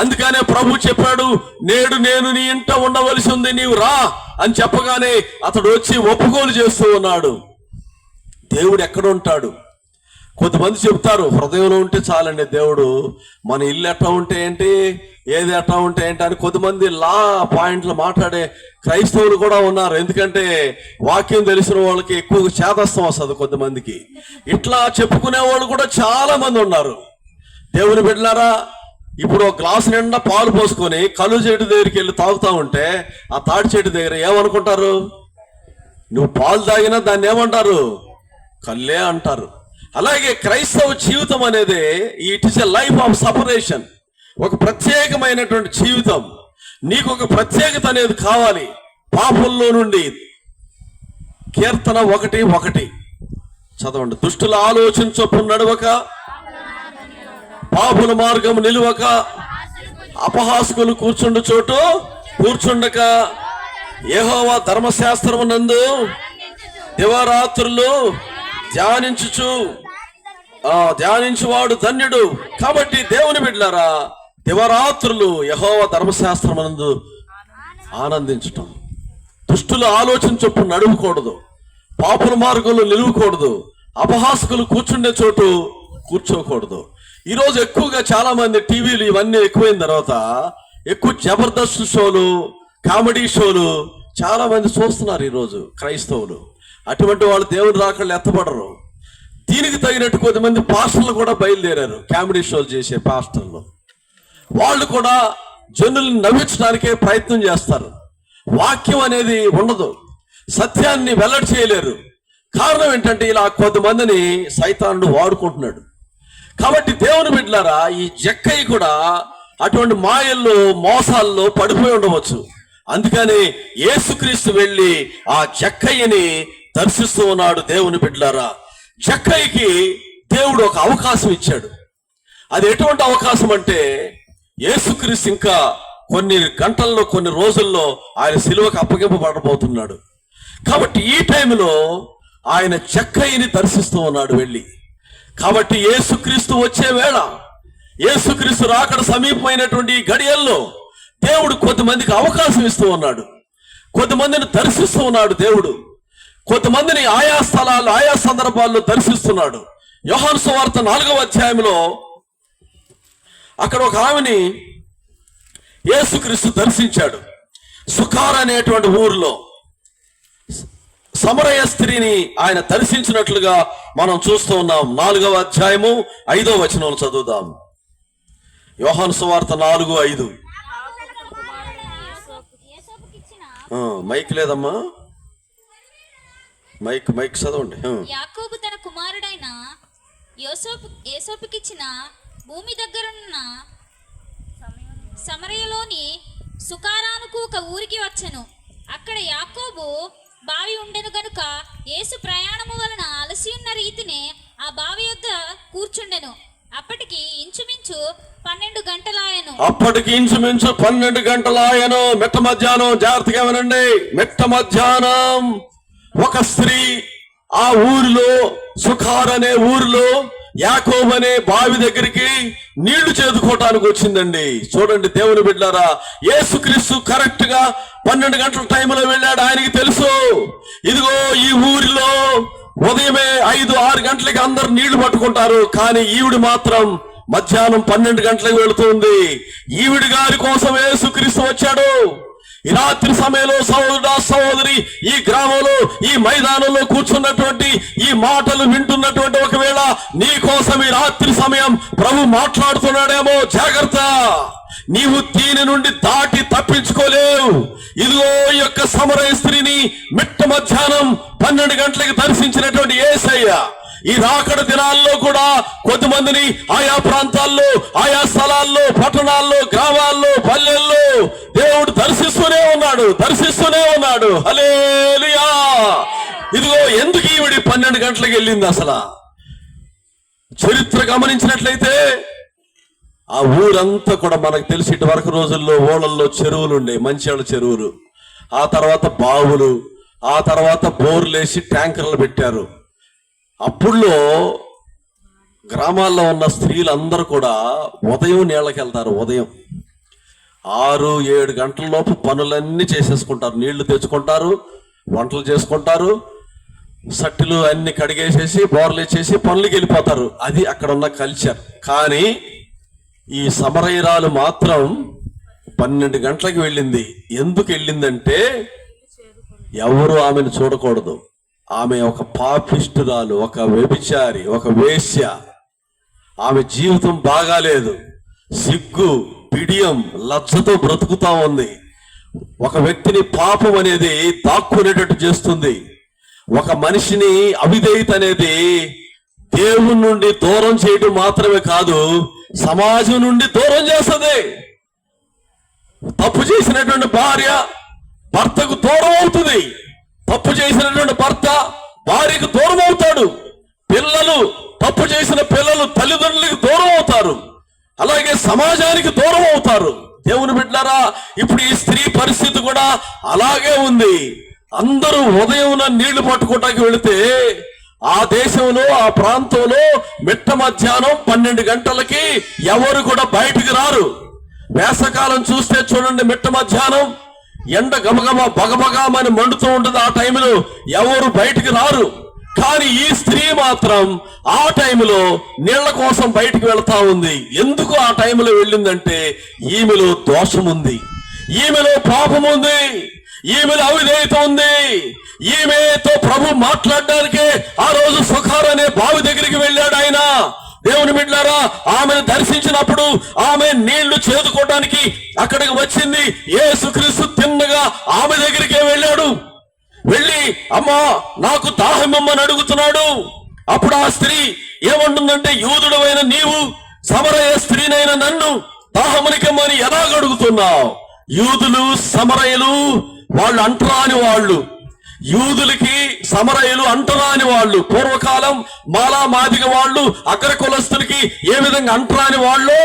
అందుకనే ప్రభు చెప్పాడు, నేడు నేను నీ ఇంట ఉండవలసి ఉంది, నీవు రా అని చెప్పగానే అతడు వచ్చి ఒప్పుకోలు చేస్తూ ఉన్నాడు. దేవుడు ఎక్కడ ఉంటాడు? కొంతమంది చెప్తారు, హృదయంలో ఉంటే చాలండి దేవుడు. మన ఇల్లు ఎట్లా ఉంటే ఏంటి, ఏది ఎట్లా ఉంటే ఏంటి అని కొంతమంది పాయింట్లు మాట్లాడే క్రైస్తవులు కూడా ఉన్నారు. ఎందుకంటే వాక్యం తెలిసిన వాళ్ళకి ఎక్కువ చేదస్తం వస్తుంది కొంతమందికి. ఇట్లా చెప్పుకునే వాళ్ళు కూడా చాలా మంది ఉన్నారు. దేవుని బిడ్డలారా, ఇప్పుడు ఒక గ్లాసు నిండా పాలు పోసుకొని కళ్ళు చెట్టు దగ్గరికి వెళ్ళి తాగుతా ఉంటే ఆ తాడి చెట్టు దగ్గర ఏమనుకుంటారు? నువ్వు పాలు తాగినా దాన్ని ఏమంటారు? కళ్ళే అంటారు. అలాగే క్రైస్తవ జీవితం అనేది it is a life of separation. ఒక ప్రత్యేకమైనటువంటి జీవితం. నీకు ఒక ప్రత్యేకత అనేది కావాలి పాపంలో నుండి. కీర్తన 1:1 చదవండి. దుష్టుల ఆలోచన చొప్పున నడవక, పాపుల మార్గము నిలువక, అపహాసకులు కూర్చుండు చోటు కూర్చుండక, యెహోవా ధర్మశాస్త్రమునందు దివారాత్రులు ధ్యానించువాడు ధన్యుడు. కాబట్టి దేవుని బిడ్డలారా, దివారాత్రులు యెహోవా ధర్మశాస్త్రమునందు ఆనందించటం. దుష్టుల ఆలోచన చొప్పున నడవకూడదు, పాపుల మార్గంలో నిలువకూడదు, అపహాసకులు కూర్చుండే చోటు కూర్చోకూడదు. ఈరోజు ఎక్కువగా చాలా మంది టీవీలు ఇవన్నీ ఎక్కువైన తర్వాత ఎక్కువ జబర్దస్త్ షోలు, కామెడీ షోలు చాలా మంది చూస్తున్నారు ఈరోజు క్రైస్తవులు. అటువంటి వాళ్ళు దేవుని రాకళ్ళు ఎత్తపడరు. దీనికి తగినట్టు కొద్దిమంది పాస్టర్లు కూడా బయలుదేరారు, కామెడీ షోలు చేసే పాస్టర్లు. వాళ్ళు కూడా జనుల్ని నవ్వించడానికే ప్రయత్నం చేస్తారు. వాక్యం అనేది ఉండదు, సత్యాన్ని వెల్లడి చేయలేరు. కారణం ఏంటంటే ఇలా కొంతమందిని సైతానుడు వాడుకుంటున్నాడు. కాబట్టి దేవుని బిడ్డలారా, ఈ జక్కయ్య కూడా అటువంటి మాయల్లో మోసాల్లో పడిపోయి ఉండవచ్చు. అందుకని యేసుక్రీస్తు వెళ్ళి ఆ జక్కయ్యని దర్శిస్తూ ఉన్నాడు. దేవుని బిడ్డలారా, జక్కయ్యకి దేవుడు ఒక అవకాశం ఇచ్చాడు. అది ఎటువంటి అవకాశం అంటే, యేసుక్రీస్తు ఇంకా కొన్ని గంటల్లో, కొన్ని రోజుల్లో ఆయన సిలువకు అప్పగింపబడబోతున్నాడు. కాబట్టి ఈ టైంలో ఆయన జక్కయ్యని దర్శిస్తూ ఉన్నాడు వెళ్ళి. కాబట్టి యేసుక్రీస్తు వచ్చే వేళ, యేసుక్రీస్తు రాకడ సమీపమైనటువంటి ఈ గడియల్లో దేవుడు కొంతమందికి అవకాశం ఇస్తూ ఉన్నాడు, కొంతమందిని దర్శిస్తూ ఉన్నాడు. దేవుడు కొంతమందిని ఆయా స్థలాల్లో, ఆయా సందర్భాల్లో దర్శిస్తున్నాడు. యోహాను సువార్త 4వ అధ్యాయంలో అక్కడ ఒక ఆమెని యేసుక్రీస్తు దర్శించాడు. సుకార్ అనేటువంటి ఊరిలో సమరయ స్త్రీని ఆయన దర్శించినట్లుగా మనం చూస్తూ ఉన్నాం. 4వ అధ్యాయము 5వ వచనం చదువుదాం. యోహాను సువార్త 4:5. మైక్ లేదమ్మా, మైక్ చదవండి. యాకోబు తన కుమారుడైన యోసేపుకిచ్చిన భూమి దగ్గరున్న సమరయలోని సుకారానుకు ఒక ఊరికి వచ్చెను. అక్కడ యాకోబు బావి ఉండెను గనుక యేసు ప్రయాణము వలన అలసి ఉన్న రీతినే ఆ బావి యొద్ద కూర్చుండెను. అప్పటికి ఇంచుమించు 12 గంటలాయను. మెట్ట మధ్యాహ్నం, జాగ్రత్తగా వినండి. మెట్ట మధ్యాహ్నం ఒక స్త్రీ ఆ ఊరిలో, సుఖార్ అనే ఊరిలో యాకోబు అనే బావి దగ్గరికి నీళ్లు చేదుకోవటానికి వచ్చిందండి. చూడండి దేవుని బిడ్డలారా, యేసుక్రీస్తు కరెక్ట్ గా 12 గంటల టైంలో వెళ్ళాడు. ఆయనకి తెలుసు, ఇదిగో ఈ ఊరిలో ఉదయమే 5-6 గంటలకి అందరు నీళ్లు పట్టుకుంటారు, కానీ ఈవిడ మాత్రం మధ్యాహ్నం 12 గంటలకు వెళుతుంది. ఈవిడ గారి కోసం యేసుక్రీస్తు వచ్చాడు. ఈ రాత్రి సమయంలో సహోదరుడా, సహోదరి, ఈ గ్రామంలో, ఈ మైదానంలో కూర్చున్నటువంటి, ఈ మాటలు వింటున్నటువంటి, ఒకవేళ నీ కోసం ఈ రాత్రి సమయం ప్రభు మాట్లాడుతున్నాడేమో, జాగ్రత్త. నీవు దీని నుండి దాటి తప్పించుకోలేవు. ఇదిగో ఈ యొక్క సమరయ స్త్రీని మిట్ట మధ్యాహ్నం 12 గంటలకు దర్శించినటువంటి యేసయ్య ఈ రాకడ దినాల్లో కూడా కొంతమందిని ఆయా ప్రాంతాల్లో, ఆయా స్థలాల్లో, పట్టణాల్లో, గ్రామాల్లో, పల్లెల్లో దేవుడు దర్శిస్తూనే ఉన్నాడు. హల్లెలూయా. ఇదిగో ఎందుకు ఈవిడి 12 గంటలకు వెళ్ళింది? అసలు చరిత్ర గమనించినట్లయితే ఆ ఊరంతా కూడా మనకు తెలిసి ఇటు వరకు రోజుల్లో ఓళ్ళల్లో చెరువులు ఉండే, మంచిళ్ళ చెరువులు, ఆ తర్వాత బావులు, ఆ తర్వాత బోర్లేసి ట్యాంకర్లు పెట్టారు. అప్పుడులో గ్రామాల్లో ఉన్న స్త్రీలందరూ కూడా ఉదయం నీళ్ళకి వెళ్తారు. ఉదయం 6-7 గంటల లోపు పనులన్నీ చేసేసుకుంటారు. నీళ్లు తెచ్చుకుంటారు, వంటలు చేసుకుంటారు, సట్టులు అన్ని కడిగేసేసి బోర్లు వేసేసి పనులకి వెళ్ళిపోతారు. అది అక్కడ ఉన్న కల్చర్. కానీ ఈ సమరయురాలు మాత్రం 12 గంటలకు వెళ్ళింది. ఎందుకు వెళ్ళిందంటే, ఎవరు ఆమెను చూడకూడదు. ఆమె ఒక పాపిష్టురాలు, ఒక వ్యభిచారి, ఒక వేశ్య. ఆమె జీవితం బాగాలేదు. సిగ్గు, బిడియం, లజ్జతో బ్రతుకుతా ఉంది. ఒక వ్యక్తిని పాపం అనేది దాక్కునేటట్టు చేస్తుంది. ఒక మనిషిని అవిధేయత అనేది దేవుని నుండి దూరం చేయడం మాత్రమే కాదు, సమాజం నుండి దూరం చేస్తుంది. తప్పు చేసినటువంటి భార్య భర్తకు దూరం అవుతుంది. తప్పు చేసినటువంటి భర్త భార్యకు దూరం అవుతాడు. పిల్లలు, తప్పు చేసిన పిల్లలు తల్లిదండ్రులకు దూరం అవుతారు, అలాగే సమాజానికి దూరం అవుతారు. దేవుని బిడ్డలారా, ఇప్పుడు ఈ స్త్రీ పరిస్థితి కూడా అలాగే ఉంది. అందరూ ఉదయం నీళ్లు పట్టుకోవటానికి వెళితే ఆ దేశంలో, ఆ ప్రాంతంలో మిట్ట మధ్యాహ్నం 12 గంటలకి ఎవరు కూడా బయటికి రారు. వేసవకాలం చూస్తే చూడండి, మిట్ట మధ్యాహ్నం ఎండ గమగమ బగబగామని మండుతూ ఉంటుంది. ఆ టైంలో ఎవరు బయటికి రారు. కానీ ఈ స్త్రీ మాత్రం ఆ టైంలో నీళ్ల కోసం బయటికి వెళ్తా ఉంది. ఎందుకు ఆ టైంలో వెళ్ళిందంటే ఈమెలో దోషం ఉంది, ఈమెలో పాపం ఉంది, ఈమెలో అవిధేయత ఉంది. ఈమెతో ప్రభు మాట్లాడడానికే ఆ రోజు సుఖార్ అనే బావి దగ్గరికి వెళ్ళాడు ఆయన. దేవుని బిడ్డలారా, ఆమెను దర్శించినప్పుడు ఆమె నీళ్లు చేదుకోవడానికి అక్కడికి వచ్చింది. యేసుక్రీస్తు తిన్నగా ఆమె దగ్గరికే వెళ్ళాడు. వెళ్ళి, అమ్మా నాకు దాహమిమ్మని అడుగుతున్నాడు. అప్పుడు ఆ స్త్రీ ఏమంటుందంటే, యూదుడవైన నీవు సమరయ స్త్రీనైన నన్ను దాహమునికమ్మని ఎలాగ అడుగుతున్నావు? యూదులు సమరయులు వాళ్ళు అంటరాని వాళ్ళు. యూదులకి సమరయులు అంటరాని వాళ్ళు. పూర్వకాలం మాలా మాదిగ వాళ్ళు అగ్ర కులస్తులకి ఏ విధంగా అంటరాని వాళ్ళు,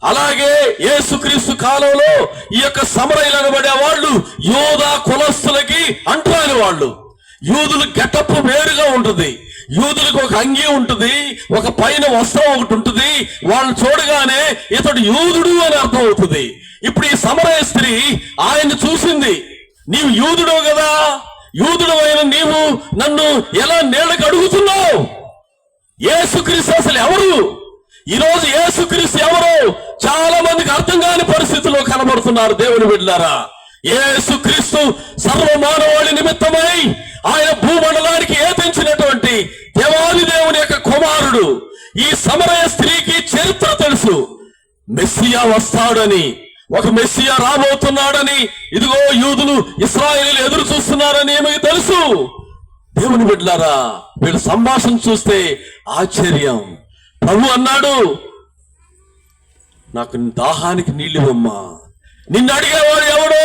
అలాగే యేసుక్రీస్తు కాలంలో ఈ యొక్క సమరయులు అనబడే వాళ్ళు యోధా కులస్తులకి అంటరాని వాళ్ళు. యూదులు గెటప్ వేరుగా ఉంటుంది. యూదులకు ఒక అంగీ ఉంటుంది, ఒక పైన వస్త్రం ఒకటి ఉంటుంది. వాళ్ళు చూడగానే ఇతడు యూదుడు అని అర్థం అవుతుంది. ఇప్పుడు ఈ సమరయ స్త్రీ ఆయన్ని చూసింది. నీవు యూదుడు కదా, యూదుడు అయిన నీవు నన్ను ఎలా నీళ్ళకి అడుగుతున్నావు? యేసుక్రీస్తు అసలు ఎవరు? ఈరోజు యేసుక్రీస్తు ఎవరు చాలా మందికి అర్థం కాని పరిస్థితుల్లో కనబడుతున్నారు. దేవుని బిడ్డలారా, యేసుక్రీస్తు సర్వమానవాళి నిమిత్తమై ఆయన భూమండలానికి ఏతించినటువంటి దేవాది దేవుని యొక్క కుమారుడు. ఈ సమరయ స్త్రీకి చరిత్ర తెలుసు. మెస్సియా వస్తాడని, ఒక మెస్సియా రాబోతున్నాడని, ఇదిగో యూదులు ఇశ్రాయేలీయులు ఎదురు చూస్తున్నారని ఏమీ తెలుసు. దేవుని బిడ్డలారా, వీళ్ళ సంభాషణ చూస్తే ఆశ్చర్యం. ప్రభు అన్నాడు, నాకు దాహానికి నీళ్ళు ఇవ్వమ్మా. నిన్ను అడిగేవాడు ఎవడో